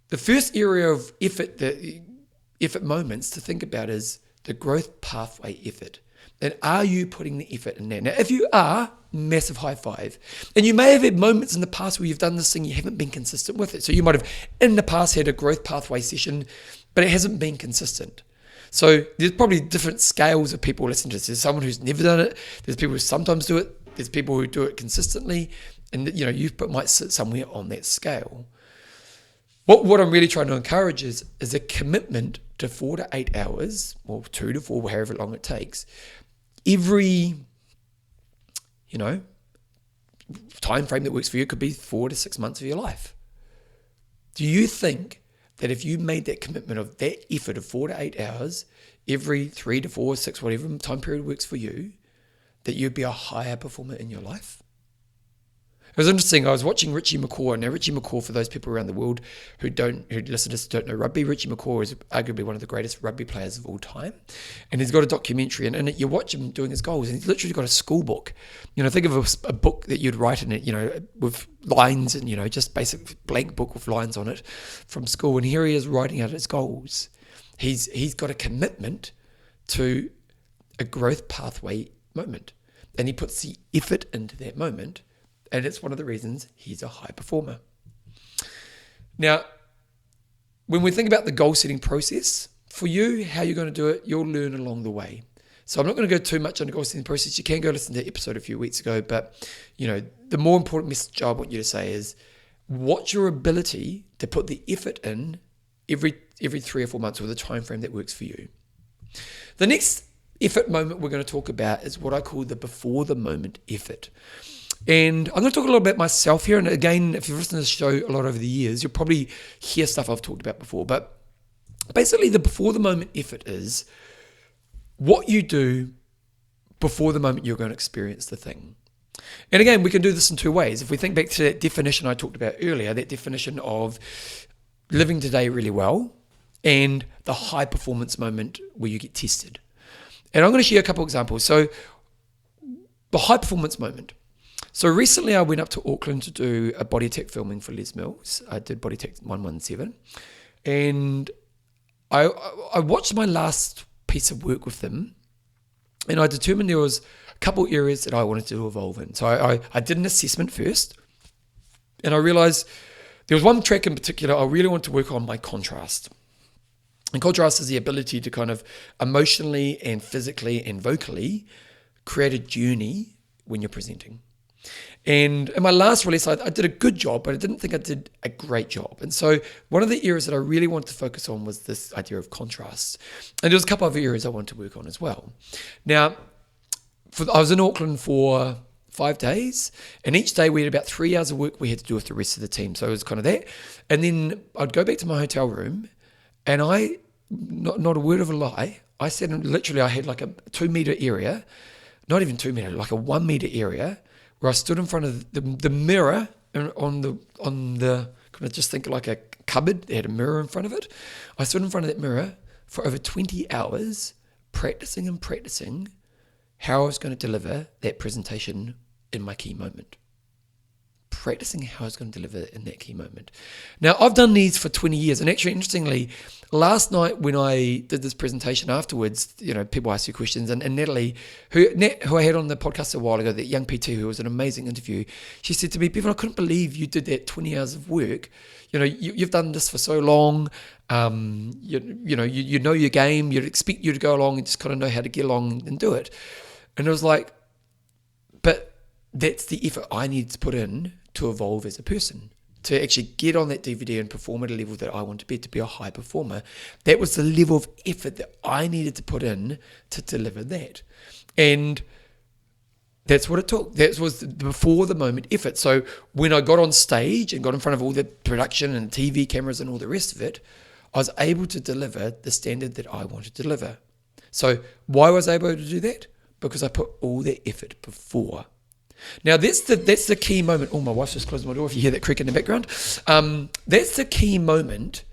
the first area of effort moments to think about is the growth pathway effort. And are you putting the effort in there? Now, if you are, massive high five. And you may have had moments in the past where you've done this thing, you haven't been consistent with it. So you might have in the past had a growth pathway session, but it hasn't been consistent. So there's probably different scales of people listening to this. There's someone who's never done it. There's people who sometimes do it. There's people who do it consistently. And you might sit somewhere on that scale. What I'm really trying to encourage is a commitment to 4 to 8 hours, or 2 to 4, however long it takes, every, time frame that works for you. Could be 4 to 6 months of your life. Do you think that if you made that commitment of that effort of 4 to 8 hours every 3 to 4, 6, whatever time period works for you, that you'd be a higher performer in your life? It was interesting. I was watching Richie McCaw. Now, Richie McCaw, for those people around the world who listen to this, don't know rugby, Richie McCaw is arguably one of the greatest rugby players of all time. And he's got a documentary, and in it you watch him doing his goals, and he's literally got a school book. Think of a book that you'd write in it, with lines and, just basic blank book with lines on it from school. And here he is writing out his goals. He's got a commitment to a growth pathway moment, and he puts the effort into that moment. And it's one of the reasons he's a high performer. Now, when we think about the goal setting process, for you, how you're going to do it, you'll learn along the way. So I'm not going to go too much on the goal setting process. You can go listen to the episode a few weeks ago, but the more important message I want you to say is, what's your ability to put the effort in every 3 or 4 months, or the time frame that works for you. The next effort moment we're going to talk about is what I call the before the moment effort. And I'm going to talk a little bit myself here. And again, if you've listened to this show a lot over the years, you'll probably hear stuff I've talked about before. But basically, the before the moment effort is what you do before the moment you're going to experience the thing. And again, we can do this in two ways. If we think back to that definition I talked about earlier, that definition of living today really well, and the high performance moment where you get tested. And I'm going to share a couple examples. So the high performance moment. So recently I went up to Auckland to do a body attack filming for Les Mills. I did body attack 117. And I watched my last piece of work with them, and I determined there was a couple areas that I wanted to evolve in. So I did an assessment first, and I realized there was one track in particular I really wanted to work on my contrast. And contrast is the ability to kind of emotionally and physically and vocally create a journey when you're presenting. And in my last release, I did a good job, but I didn't think I did a great job. And so one of the areas that I really wanted to focus on was this idea of contrast. And there was a couple of areas I wanted to work on as well. Now, I was in Auckland for 5 days, and each day we had about 3 hours of work we had to do with the rest of the team. So it was kind of that. And then I'd go back to my hotel room, and not a word of a lie, I said literally I had like a 2 meter area, not even 2 meter, like a 1 meter area, where I stood in front of the mirror on the kind of just think like a cupboard. They had a mirror in front of it. I stood in front of that mirror for over 20 hours, practicing how I was going to deliver that presentation in my key moment. Practicing how I was going to deliver in that key moment. Now, I've done these for 20 years, and actually, interestingly, last night when I did this presentation afterwards, people ask you questions, and Natalie, who I had on the podcast a while ago, that young PT who was an amazing interview, she said to me, Bevan, I couldn't believe you did that 20 hours of work. You've done this for so long. You know your game. You'd expect you to go along and just kind of know how to get along and do it. And it was like, but that's the effort I needed to put in to evolve as a person, to actually get on that DVD and perform at a level that I want to be a high performer. That was the level of effort that I needed to put in to deliver that. And that's what it took. That was the before the moment effort. So when I got on stage and got in front of all the production and TV cameras and all the rest of it, I was able to deliver the standard that I wanted to deliver. So why was I able to do that? Because I put all the effort before. Now that's the key moment. Oh, my wife's just closed my door. If you hear that creak in the background, that's the key moment.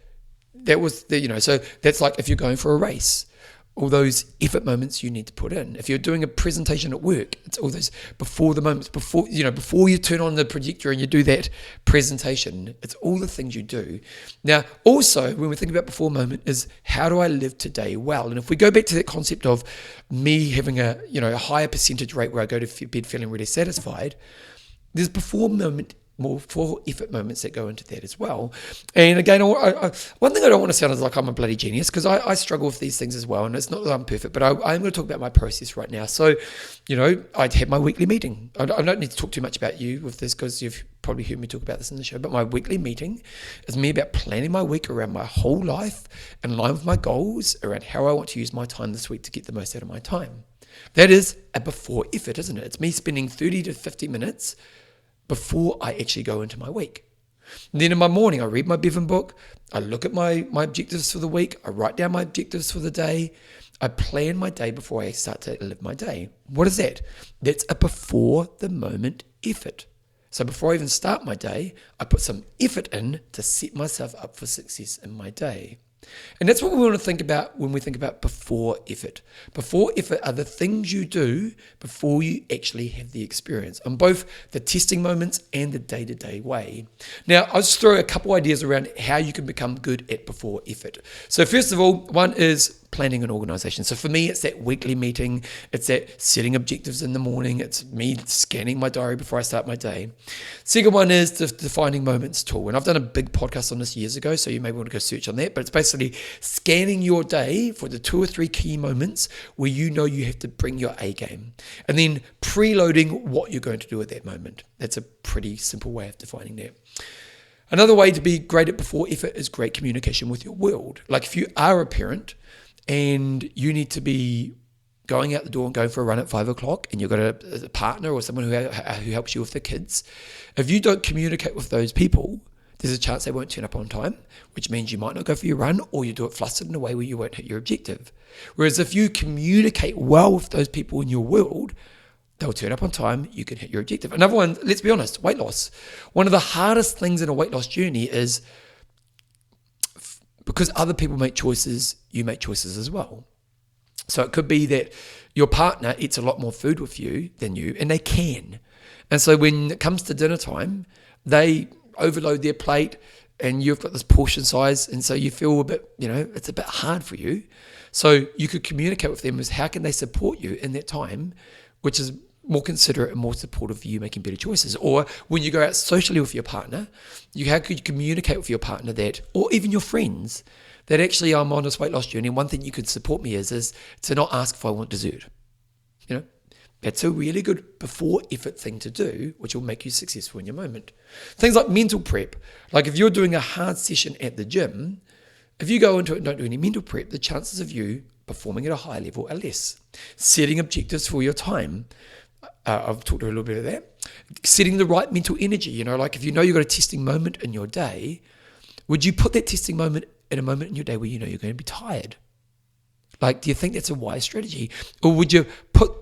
That was so that's like if you're going for a race, all those effort moments you need to put in. If you're doing a presentation at work, it's all those before the moments, before you turn on the projector and you do that presentation, it's all the things you do. Now, also, when we think about before moment is how do I live today well? And if we go back to that concept of me having a higher percentage rate where I go to bed feeling really satisfied, there's before moment, more for effort moments that go into that as well. And again, one thing I don't want to sound is like I'm a bloody genius, because I struggle with these things as well, and it's not that I'm perfect, but I'm going to talk about my process right now. So, I'd had my weekly meeting. I don't need to talk too much about you with this, because you've probably heard me talk about this in the show, but my weekly meeting is me about planning my week around my whole life, in line with my goals, around how I want to use my time this week to get the most out of my time. That is a before effort, isn't it? It's me spending 30 to 50 minutes before I actually go into my week. And then in my morning, I read my Bevan book, I look at my objectives for the week, I write down my objectives for the day, I plan my day before I start to live my day. What is that? That's a before the moment effort. So before I even start my day, I put some effort in to set myself up for success in my day. And that's what we want to think about when we think about before effort. Before effort are the things you do before you actually have the experience, on both the testing moments and the day-to-day way. Now, I'll just throw a couple ideas around how you can become good at before effort. So first of all, one is planning an organization. So for me, it's that weekly meeting. It's that setting objectives in the morning. It's me scanning my diary before I start my day. Second one is the defining moments tool. And I've done a big podcast on this years ago, so you may want to go search on that. But it's basically scanning your day for the 2 or 3 key moments where you have to bring your A game. And then preloading what you're going to do at that moment. That's a pretty simple way of defining that. Another way to be great at before effort is great communication with your world. Like if you are a parent, and you need to be going out the door and going for a run at 5 o'clock, and you've got a partner or someone who helps you with the kids, if you don't communicate with those people, there's a chance they won't turn up on time, which means you might not go for your run, or you do it flustered in a way where you won't hit your objective. Whereas if you communicate well with those people in your world, they'll turn up on time, you can hit your objective. Another one, let's be honest, weight loss. One of the hardest things in a weight loss journey is because other people make choices, you make choices as well. So it could be that your partner eats a lot more food with you than you, and they can. And so when it comes to dinner time, they overload their plate and you've got this portion size, and so you feel a bit, it's a bit hard for you. So you could communicate with them as how can they support you in that time, which is more considerate and more supportive of you making better choices. Or when you go out socially with your partner, how could you communicate with your partner that, or even your friends, that actually I'm on this weight loss journey, and one thing you could support me is to not ask if I want dessert. That's a really good before effort thing to do, which will make you successful in your moment. Things like mental prep. Like if you're doing a hard session at the gym, if you go into it and don't do any mental prep, the chances of you performing at a high level are less. Setting objectives for your time. I've talked a little bit of that. Setting the right mental energy. Like if you've got a testing moment in your day, would you put that testing moment at a moment in your day where you're going to be tired? Like, do you think that's a wise strategy? Or would you put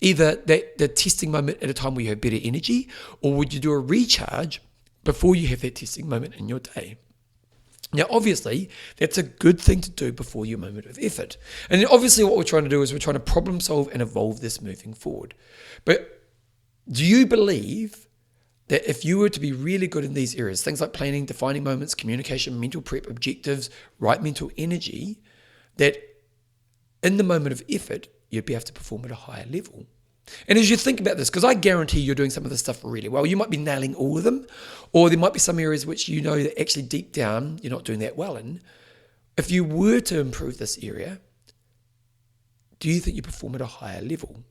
either the testing moment at a time where you have better energy, or would you do a recharge before you have that testing moment in your day? Now, obviously, that's a good thing to do before your moment of effort. And then obviously what we're trying to do is we're trying to problem solve and evolve this moving forward. But do you believe that if you were to be really good in these areas, things like planning, defining moments, communication, mental prep, objectives, right mental energy, that in the moment of effort, you'd be able to perform at a higher level? And as you think about this, because I guarantee you're doing some of this stuff really well, you might be nailing all of them, or there might be some areas which that actually deep down you're not doing that well in. If you were to improve this area, do you think you perform at a higher level?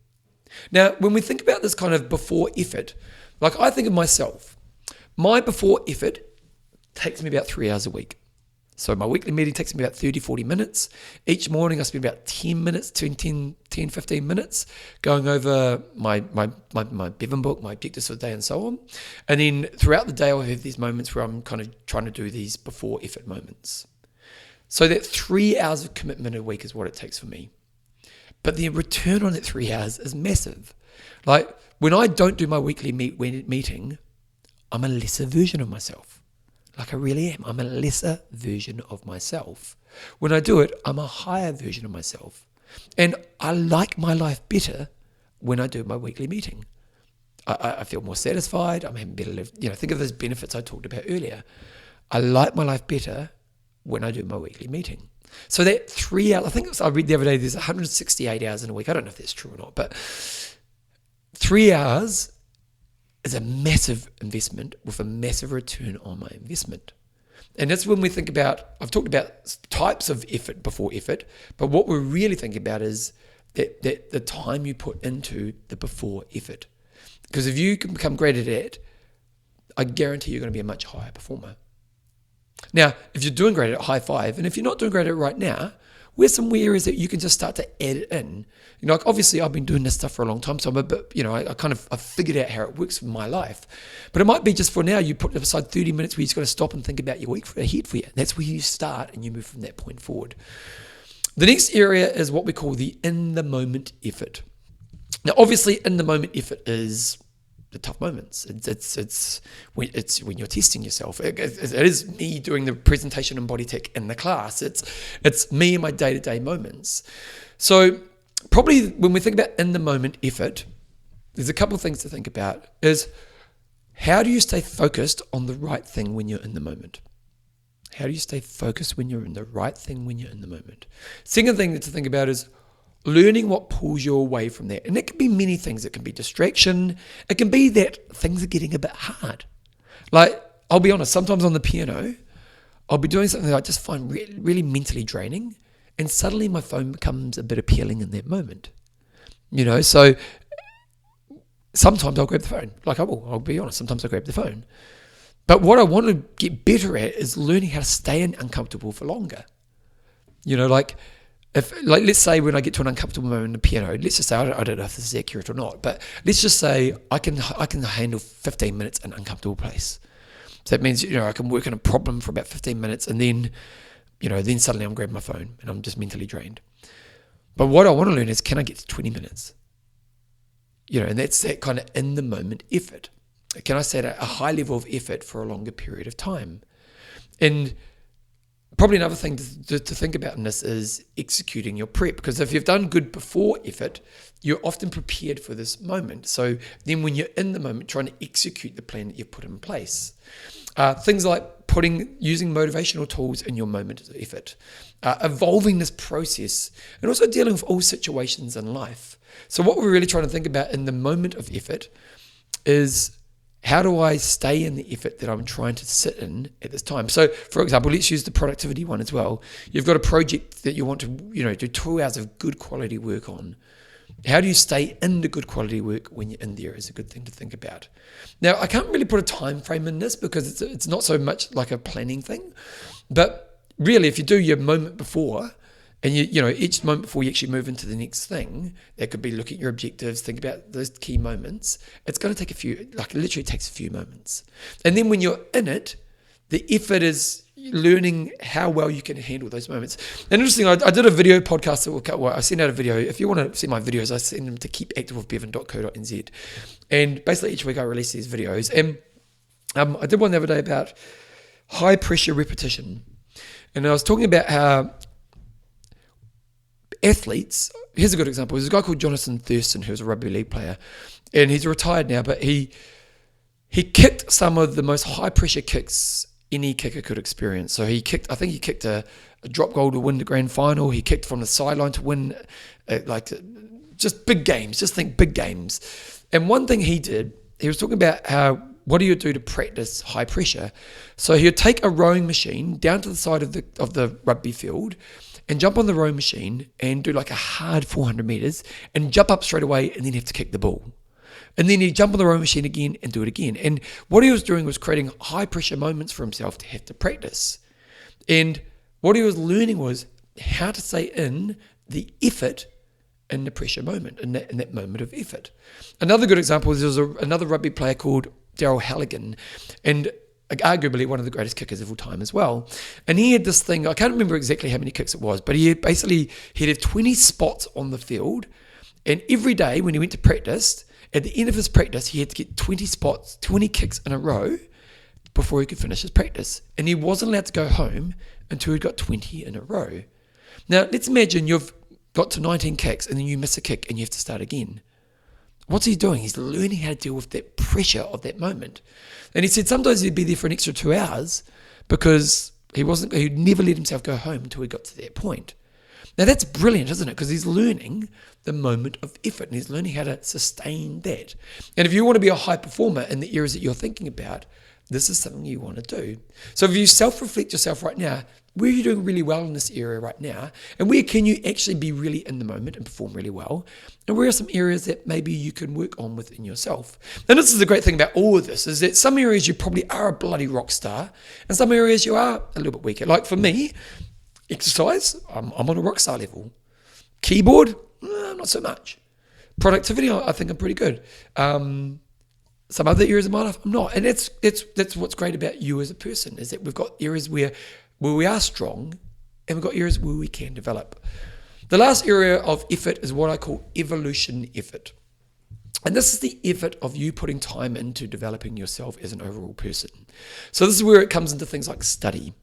Now, when we think about this kind of before effort, like I think of myself, my before effort takes me about 3 hours a week. So my weekly meeting takes me about 30, 40 minutes. Each morning I spend about 10 minutes, 10, 15 minutes going over my Bevan book, my objectives for the day and so on. And then throughout the day I'll have these moments where I'm kind of trying to do these before effort moments. So that 3 hours of commitment a week is what it takes for me. But the return on that 3 hours is massive. Like when I don't do my weekly meeting, I'm a lesser version of myself. Like I really am. I'm a lesser version of myself. When I do it, I'm a higher version of myself. And I like my life better when I do my weekly meeting. I feel more satisfied. I'm having better life. Think of those benefits I talked about earlier. I like my life better when I do my weekly meeting. So that 3 hours, I read the other day, there's 168 hours in a week. I don't know if that's true or not, but 3 hours is a massive investment with a massive return on my investment. And that's when we think about, I've talked about types of effort before effort, but what we're really thinking about is that the time you put into the before effort. Because if you can become great at it, I guarantee you're going to be a much higher performer. Now, if you're doing great at it, high five. And if you're not doing great at it right now, where's some areas that you can just start to add it in? Like obviously I've been doing this stuff for a long time, so I'm a bit, I've figured out how it works in my life. But it might be just for now, you put aside 30 minutes where you just got to stop and think about your week ahead for you. That's where you start and you move from that point forward. The next area is what we call the in-the-moment effort. Now, obviously, in-the-moment effort is the tough moments. It's when you're testing yourself. It is me doing the presentation in body tech in the class. It's me in my day-to-day moments. So probably when we think about in-the-moment effort, there's a couple of things to think about. Is how do you stay focused on the right thing when you're in the moment? How do you stay focused when you're in the right thing when you're in the moment? Second thing to think about is learning what pulls you away from that. And it can be many things. It can be distraction. It can be that things are getting a bit hard. Like, I'll be honest, sometimes on the piano, I'll be doing something that I just find really mentally draining, and suddenly my phone becomes a bit appealing in that moment. So sometimes I'll grab the phone. Like I'll be honest, sometimes I grab the phone. But what I want to get better at is learning how to stay uncomfortable for longer. Let's say when I get to an uncomfortable moment in the piano, let's just say, I don't know if this is accurate or not, but let's just say I can handle 15 minutes in an uncomfortable place. So that means, I can work on a problem for about 15 minutes and then, then suddenly I'm grabbing my phone and I'm just mentally drained. But what I want to learn is, can I get to 20 minutes? And that's that kind of in the moment effort. Can I set a high level of effort for a longer period of time? And probably another thing to think about in this is executing your prep, because if you've done good before effort, you're often prepared for this moment. So then when you're in the moment, trying to execute the plan that you've put in place. Things like using motivational tools in your moment of effort, evolving this process, and also dealing with all situations in life. So what we're really trying to think about in the moment of effort is, how do I stay in the effort that I'm trying to sit in at this time? So, for example, let's use the productivity one as well. You've got a project that you want to, do 2 hours of good quality work on. How do you stay in the good quality work when you're in there is a good thing to think about. Now, I can't really put a time frame in this because it's not so much like a planning thing. But really, if you do your moment before, and each moment before you actually move into the next thing, that could be look at your objectives, think about those key moments. It's going to take it literally takes a few moments. And then when you're in it, the effort is learning how well you can handle those moments. And interesting, I did a video podcast I sent out a video. If you want to see my videos, I send them to keepactivewithbevan.co.nz. And basically each week I release these videos. And I did one the other day about high pressure repetition. And I was talking about how athletes, here's a good example. There's a guy called Jonathan Thurston who's a rugby league player, and he's retired now, but he kicked some of the most high pressure kicks any kicker could experience. So I think he kicked a drop goal to win the grand final. He kicked from the sideline to win just big games. Just think big games. And one thing he did, he was talking about what do you do to practice high pressure? So he would take a rowing machine down to the side of the rugby field and jump on the rowing machine and do like a hard 400 meters and jump up straight away and then have to kick the ball. And then he'd jump on the rowing machine again and do it again. And what he was doing was creating high pressure moments for himself to have to practice. And what he was learning was how to stay in the effort in the pressure moment, in that moment of effort. Another good example is there was another rugby player called Daryl Halligan, and arguably one of the greatest kickers of all time as well. And he had this thing, I can't remember exactly how many kicks it was, but he'd have 20 spots on the field. And every day when he went to practice, at the end of his practice, he had to get 20 spots, 20 kicks in a row before he could finish his practice. And he wasn't allowed to go home until he got 20 in a row. Now, let's imagine you've got to 19 kicks and then you miss a kick and you have to start again. What's he doing? He's learning how to deal with that pressure of that moment. And he said sometimes he'd be there for an extra 2 hours because he'd never let himself go home until he got to that point. Now that's brilliant, isn't it? Because he's learning the moment of effort and he's learning how to sustain that. And if you want to be a high performer in the areas that you're thinking about, this is something you want to do. So if you self-reflect yourself right now, where are you doing really well in this area right now? And where can you actually be really in the moment and perform really well? And where are some areas that maybe you can work on within yourself? And this is the great thing about all of this, is that some areas you probably are a bloody rock star and some areas you are a little bit weaker. Like for me, exercise, I'm on a rock star level. Keyboard, not so much. Productivity, I think I'm pretty good. Some other areas of my life, I'm not. And that's what's great about you as a person, is that we've got areas where we are strong and we've got areas where we can develop. The last area of effort is what I call evolution effort. And this is the effort of you putting time into developing yourself as an overall person. So this is where it comes into things like study.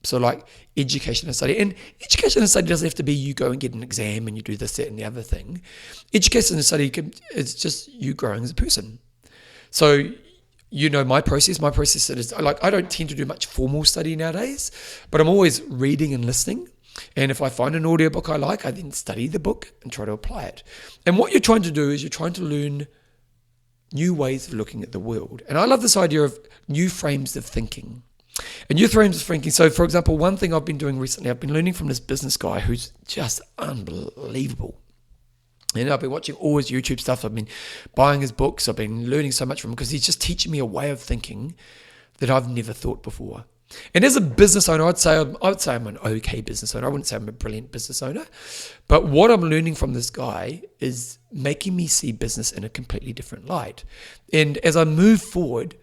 So like education and study. And education and study doesn't have to be you go and get an exam and you do this, that, and the other thing. Education and study is just you growing as a person. So you know my process. My process is like I don't tend to do much formal study nowadays, but I'm always reading and listening. And if I find an audiobook I like, I then study the book and try to apply it. And what you're trying to do is you're trying to learn new ways of looking at the world. And I love this idea of new frames of thinking. And new frames of thinking. So, for example, one thing I've been doing recently, I've been learning from this business guy who's just unbelievable. And I've been watching all his YouTube stuff. I've been buying his books. I've been learning so much from him because he's just teaching me a way of thinking that I've never thought before. And as a business owner, I'd say I'm an okay business owner. I wouldn't say I'm a brilliant business owner. But what I'm learning from this guy is making me see business in a completely different light. And as I move forward,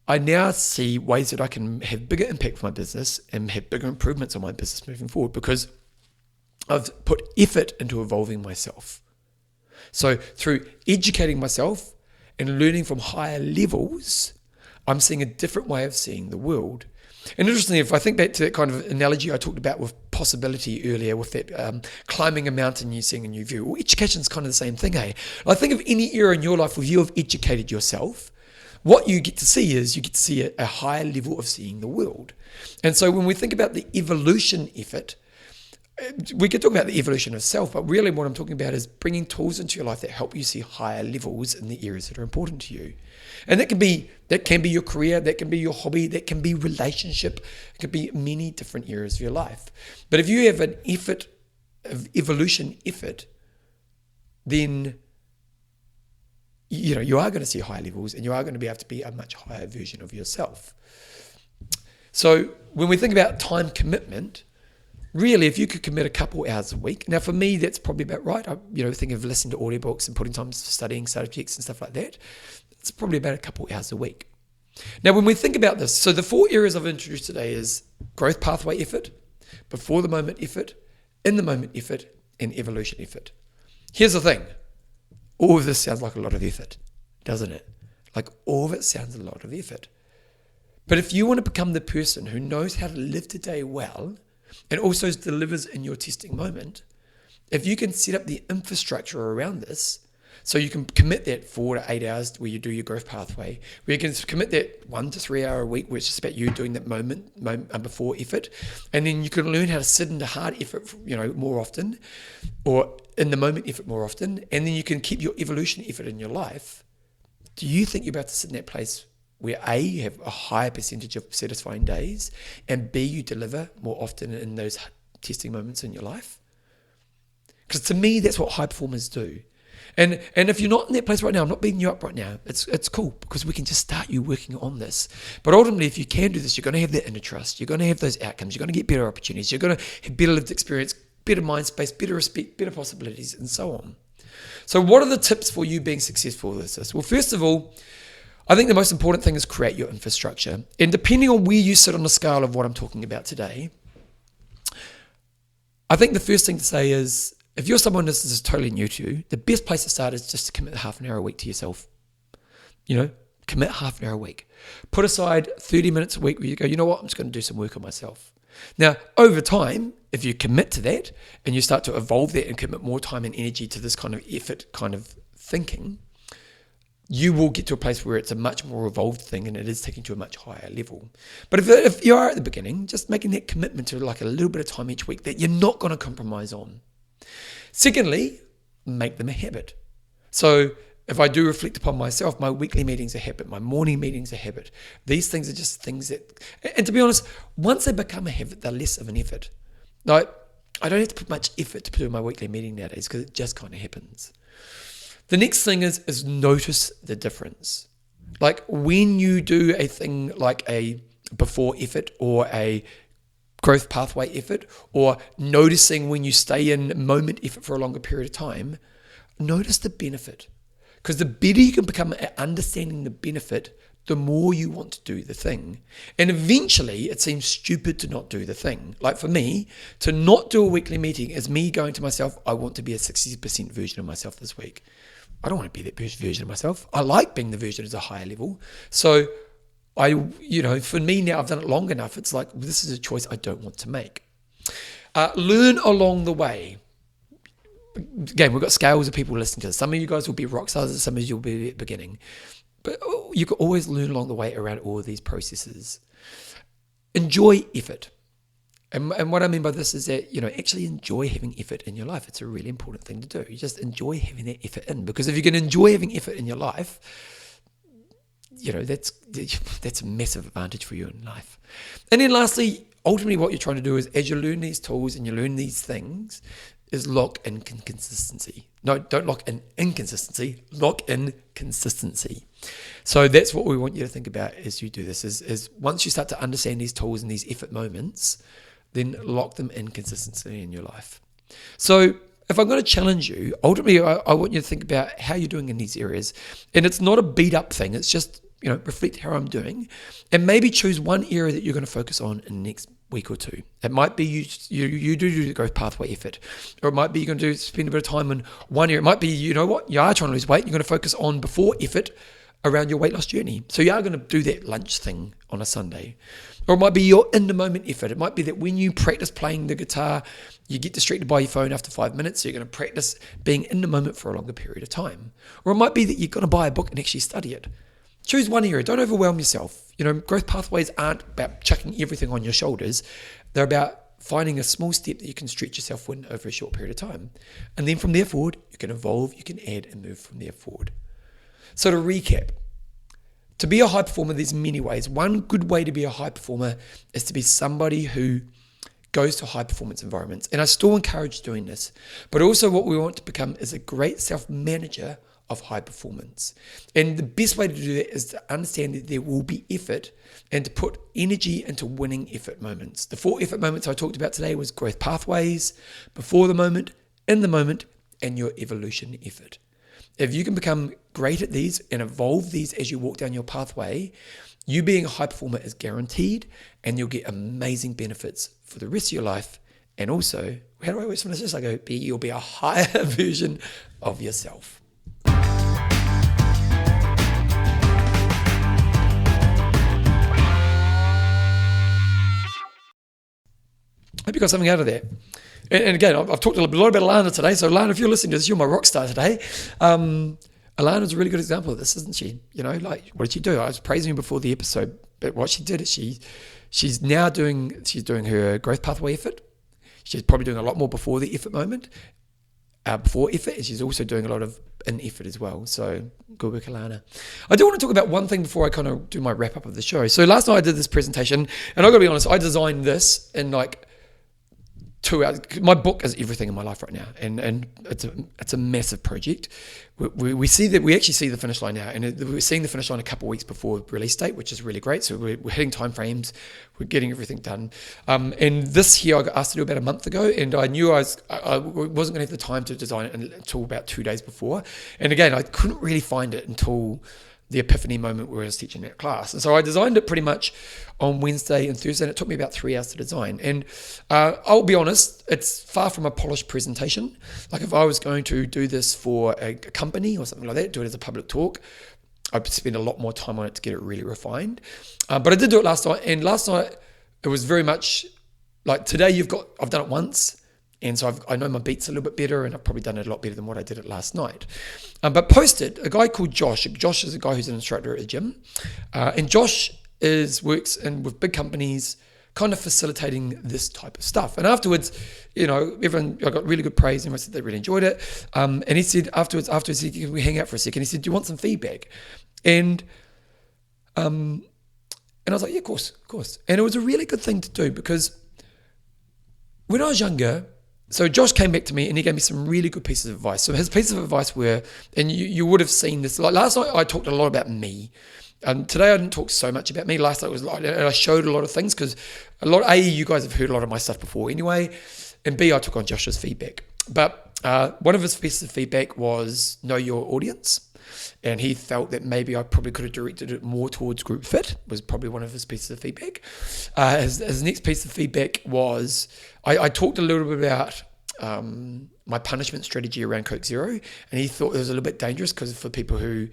I now see ways that I can have bigger impact for my business and have bigger improvements on my business moving forward because I've put effort into evolving myself. So through educating myself and learning from higher levels, I'm seeing a different way of seeing the world. And interestingly, if I think back to that kind of analogy I talked about with possibility earlier, with that climbing a mountain, you seeing a new view. Well, education is kind of the same thing, eh? I think of any era in your life where you have educated yourself, what you get to see is you get to see a higher level of seeing the world. And so when we think about the evolution effort, we could talk about the evolution of self, but really what I'm talking about is bringing tools into your life that help you see higher levels in the areas that are important to you. And that can be your career, that can be your hobby, that can be relationship, it could be many different areas of your life. But if you have an evolution effort, then you are going to see higher levels, and you are going to be able to be a much higher version of yourself. So when we think about time commitment, really, if you could commit a couple hours a week, now for me, that's probably about right. I think of listening to audiobooks and putting time for studying subjects and stuff like that. It's probably about a couple hours a week. Now, when we think about this, so the 4 areas I've introduced today is growth pathway effort, before the moment effort, in the moment effort, and evolution effort. Here's the thing. All of this sounds like a lot of effort, doesn't it? Like all of it sounds a lot of effort. But if you want to become the person who knows how to live today well and also delivers in your testing moment, if you can set up the infrastructure around this, so you can commit that 4 to 8 hours where you do your growth pathway, where you can commit that 1 to 3 hour a week where it's just about you doing that moment before effort, and then you can learn how to sit into hard effort, more often, or in the moment effort more often, and then you can keep your evolution effort in your life. Do you think you're about to sit in that place where A, you have a higher percentage of satisfying days, and B, you deliver more often in those testing moments in your life? Because to me, that's what high performers do. And if you're not in that place right now, I'm not beating you up right now. It's cool, because we can just start you working on this. But ultimately, if you can do this, you're going to have that inner trust. You're going to have those outcomes. You're going to get better opportunities. You're going to have better lived experience, better mind space, better respect, better possibilities, and so on. So what are the tips for you being successful with this? Well, first of all, I think the most important thing is create your infrastructure. And depending on where you sit on the scale of what I'm talking about today, I think the first thing to say is, if you're someone this is totally new to you, the best place to start is just to commit half an hour a week to yourself. Commit half an hour a week. Put aside 30 minutes a week where you go, you know what, I'm just going to do some work on myself. Now, over time, if you commit to that and you start to evolve that and commit more time and energy to this kind of effort kind of thinking, you will get to a place where it's a much more evolved thing and it is taking to a much higher level. But if you are at the beginning, just making that commitment to like a little bit of time each week that you're not going to compromise on. Secondly, make them a habit. So if I do reflect upon myself, my weekly meetings are a habit, my morning meetings are a habit. These things are just things that, and to be honest, once they become a habit, they're less of an effort. Like, I don't have to put much effort to do my weekly meeting nowadays because it just kind of happens. The next thing is notice the difference. Like when you do a thing like a before effort or a growth pathway effort, or noticing when you stay in moment effort for a longer period of time, notice the benefit. Because the better you can become at understanding the benefit, the more you want to do the thing. And eventually it seems stupid to not do the thing. Like for me, to not do a weekly meeting is me going to myself, I want to be a 60% version of myself this week. I don't want to be that version of myself. I like being the version at a higher level. So for me now, I've done it long enough. It's like, this is a choice I don't want to make. Learn along the way. Again, we've got scales of people listening to this. Some of you guys will be rock stars, some of you will be at the beginning. But you can always learn along the way around all of these processes. Enjoy effort. And what I mean by this is that, actually enjoy having effort in your life. It's a really important thing to do. You just enjoy having that effort in. Because if you can enjoy having effort in your life, that's a massive advantage for you in life. And then lastly, ultimately what you're trying to do is, as you learn these tools and you learn these things, is lock in consistency. No, don't lock in inconsistency, lock in consistency. So that's what we want you to think about as you do this, is once you start to understand these tools and these effort moments, then lock them in consistency in your life. So if I'm going to challenge you, ultimately I want you to think about how you're doing in these areas. And it's not a beat up thing, it's just, reflect how I'm doing, and maybe choose one area that you're going to focus on in the next week or two. It might be you do the growth pathway effort, or it might be you're going to spend a bit of time in one area. It might be, you are trying to lose weight, you're going to focus on before effort around your weight loss journey. So you are going to do that lunch thing on a Sunday. Or it might be your in-the-moment effort. It might be that when you practice playing the guitar, you get distracted by your phone after 5 minutes, so you're going to practice being in the moment for a longer period of time. Or it might be that you're going to buy a book and actually study it. Choose one area. Don't overwhelm yourself. Growth pathways aren't about chucking everything on your shoulders. They're about finding a small step that you can stretch yourself in over a short period of time. And then from there forward, you can evolve, you can add and move from there forward. So to recap, to be a high performer, there's many ways. One good way to be a high performer is to be somebody who goes to high performance environments. And I still encourage doing this. But also what we want to become is a great self-manager of high performance. And the best way to do that is to understand that there will be effort and to put energy into winning effort moments. The 4 effort moments I talked about today was growth pathways, before the moment, in the moment, and your evolution effort. If you can become great at these and evolve these as you walk down your pathway, you being a high performer is guaranteed, and you'll get amazing benefits for the rest of your life. And also, how do I always finish this? I go, you'll be a higher version of yourself. I hope you got something out of that. And again, I've talked a lot about Alana today. So Alana, if you're listening to this, you're my rock star today. Alana's a really good example of this, isn't she? What did she do? I was praising her before the episode, but what she did is she's doing her growth pathway effort. She's probably doing a lot more before the effort moment, before effort, and she's also doing a lot of in effort as well. So good work, Alana. I do want to talk about one thing before I kind of do my wrap up of the show. So last night I did this presentation, and I've got to be honest, I designed this in 2 hours. My book is everything in my life right now, and it's a massive project. We actually see the finish line now, and we're seeing the finish line a couple of weeks before release date, which is really great. So we're hitting time frames, we're getting everything done. And this year I got asked to do about a month ago, and I knew I wasn't going to have the time to design it until about 2 days before. And again, I couldn't really find it until the epiphany moment where I was teaching that class. And so I designed it pretty much on Wednesday and Thursday, and it took me about 3 hours to design. And I'll be honest, it's far from a polished presentation. Like if I was going to do this for a company or something like that, do it as a public talk, I'd spend a lot more time on it to get it really refined. But I did do it last night, and last night it was very much like today I've done it once, and so I know my beats a little bit better, and I've probably done it a lot better than what I did it last night. But posted, a guy called Josh. Josh is a guy who's an instructor at a gym. And Josh works with big companies, kind of facilitating this type of stuff. And afterwards, I got really good praise, and everyone said they really enjoyed it. And he said afterwards, he said, can we hang out for a second? He said, do you want some feedback? And I was like, yeah, of course. And it was a really good thing to do, because when I was younger, so Josh came back to me and he gave me some really good pieces of advice. So his pieces of advice were, and you would have seen this, like last night I talked a lot about me. Today I didn't talk so much about me. Last night was and I showed a lot of things, because you guys have heard a lot of my stuff before anyway, and B, I took on Josh's feedback. But one of his pieces of feedback was know your audience. And he felt that maybe I probably could have directed it more towards group fit, was probably one of his pieces of feedback. His next piece of feedback was, I talked a little bit about my punishment strategy around Coke Zero, and he thought it was a little bit dangerous, because for people who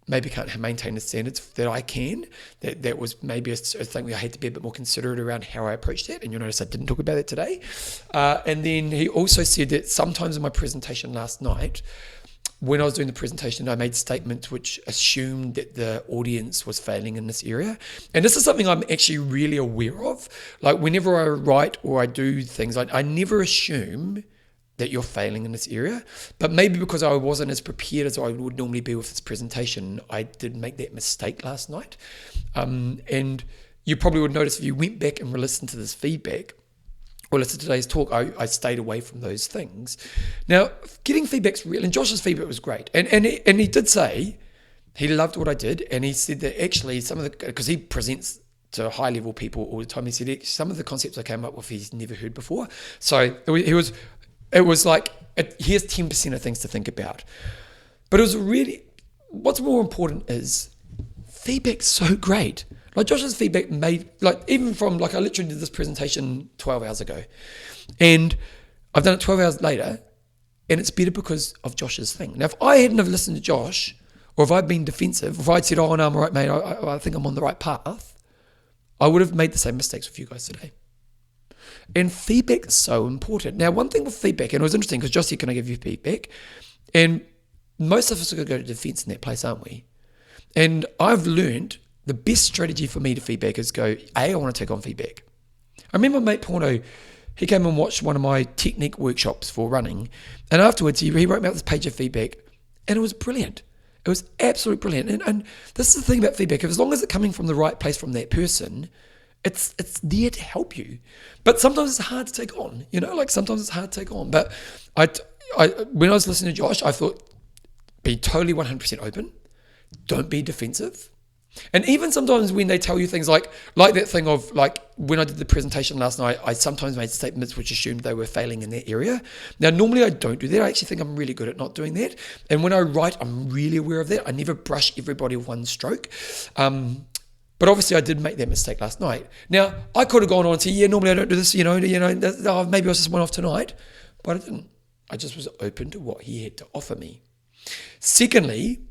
maybe can't maintain the standards that I can, that was maybe a thing where I had to be a bit more considerate around how I approached that. And you'll notice I didn't talk about it today. And then he also said that sometimes in my presentation last night, when I was doing the presentation, I made statements which assumed that the audience was failing in this area. And this is something I'm actually really aware of. Like whenever I write or I do things, I never assume that you're failing in this area. But maybe because I wasn't as prepared as I would normally be with this presentation, I did make that mistake last night. And you probably would notice if you went back and listened to this feedback, or listen to today's talk, I stayed away from those things. Now, getting feedback's real, and Josh's feedback was great. And he did say he loved what I did, and he said that actually because he presents to high level people all the time, he said some of the concepts I came up with he's never heard before. So it was like, here's 10% of things to think about. But it was really, what's more important is feedback's so great. Like Josh's feedback made, even from, I literally did this presentation 12 hours ago, and I've done it 12 hours later, and it's better because of Josh's thing. Now, if I hadn't have listened to Josh, or if I'd been defensive, if I'd said, oh, no, I'm all right, mate, I think I'm on the right path, I would have made the same mistakes with you guys today. And feedback is so important. Now, one thing with feedback, and it was interesting because Josh said, can I give you feedback? And most of us are going to go to defense in that place, aren't we? And I've learned the best strategy for me to feedback is go, I want to take on feedback. I remember mate Porno, he came and watched one of my technique workshops for running. And afterwards, he wrote me out this page of feedback. And it was brilliant. It was absolutely brilliant. And this is the thing about feedback. As long as it's coming from the right place from that person, it's there to help you. But sometimes it's hard to take on. Sometimes it's hard to take on. But when I was listening to Josh, I thought, be totally 100% open. Don't be defensive. And even sometimes when they tell you things like that thing of when I did the presentation last night, I sometimes made statements which assumed they were failing in that area. Now, normally I don't do that. I actually think I'm really good at not doing that. And when I write, I'm really aware of that. I never brush everybody with one stroke. But obviously I did make that mistake last night. Now, I could have gone on and said, yeah, normally I don't do this, maybe I was just one off tonight. But I didn't. I just was open to what he had to offer me. Secondly,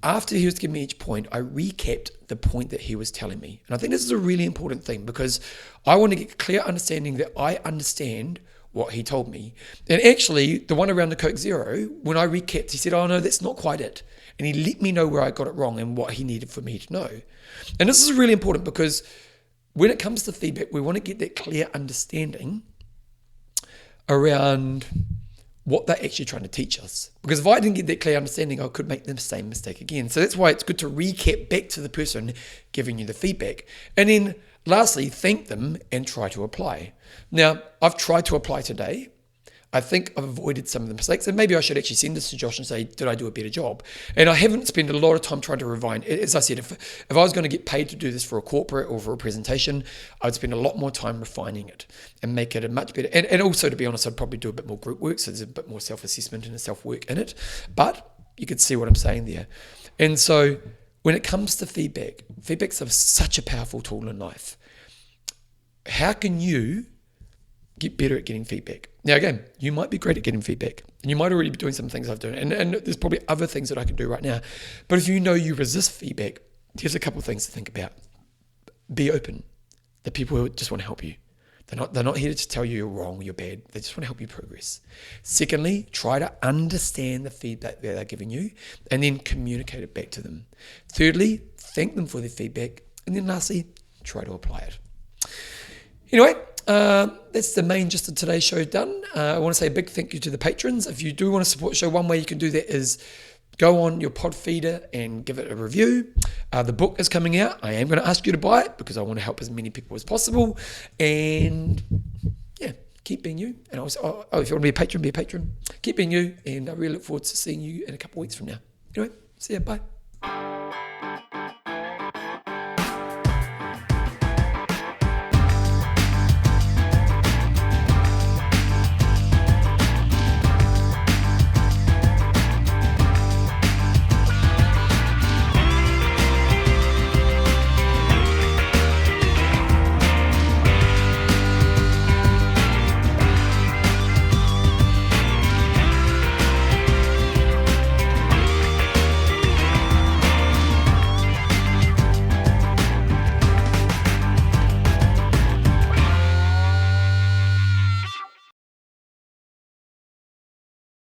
after he was giving me each point, I recapped the point that he was telling me. And I think this is a really important thing because I want to get clear understanding that I understand what he told me. And actually, the one around the Coke Zero, when I recapped, he said, oh no, that's not quite it. And he let me know where I got it wrong and what he needed for me to know. And this is really important because when it comes to feedback, we want to get that clear understanding around what they're actually trying to teach us. Because if I didn't get that clear understanding, I could make the same mistake again. So that's why it's good to recap back to the person giving you the feedback. And then lastly, thank them and try to apply. Now, I've tried to apply today. I think I've avoided some of the mistakes, and maybe I should actually send this to Josh and say, did I do a better job? And I haven't spent a lot of time trying to refine. As I said, if I was going to get paid to do this for a corporate or for a presentation, I'd spend a lot more time refining it and make it a much better. And also, to be honest, I'd probably do a bit more group work, so there's a bit more self-assessment and self-work in it. But you could see what I'm saying there. And so when it comes to feedback, feedback's such a powerful tool in life. How can you get better at getting feedback? Now, again, you might be great at getting feedback, and you might already be doing some things I've done, and there's probably other things that I can do right now. But if you know you resist feedback, here's a couple of things to think about. Be open. The people who just want to help you. They're not here to tell you you're wrong, you're bad. They just want to help you progress. Secondly, try to understand the feedback that they're giving you, and then communicate it back to them. Thirdly, thank them for their feedback, and then lastly, try to apply it. Anyway, that's the main gist of today's show done. I want to say a big thank you to the patrons. If you do want to support the show, one way you can do that is go on your pod feeder and give it a review. The book is coming out. I am going to ask you to buy it because I want to help as many people as possible. And yeah, keep being you. And if you want to be a patron, be a patron. Keep being you. And I really look forward to seeing you in a couple of weeks from now. Anyway, see ya. Bye.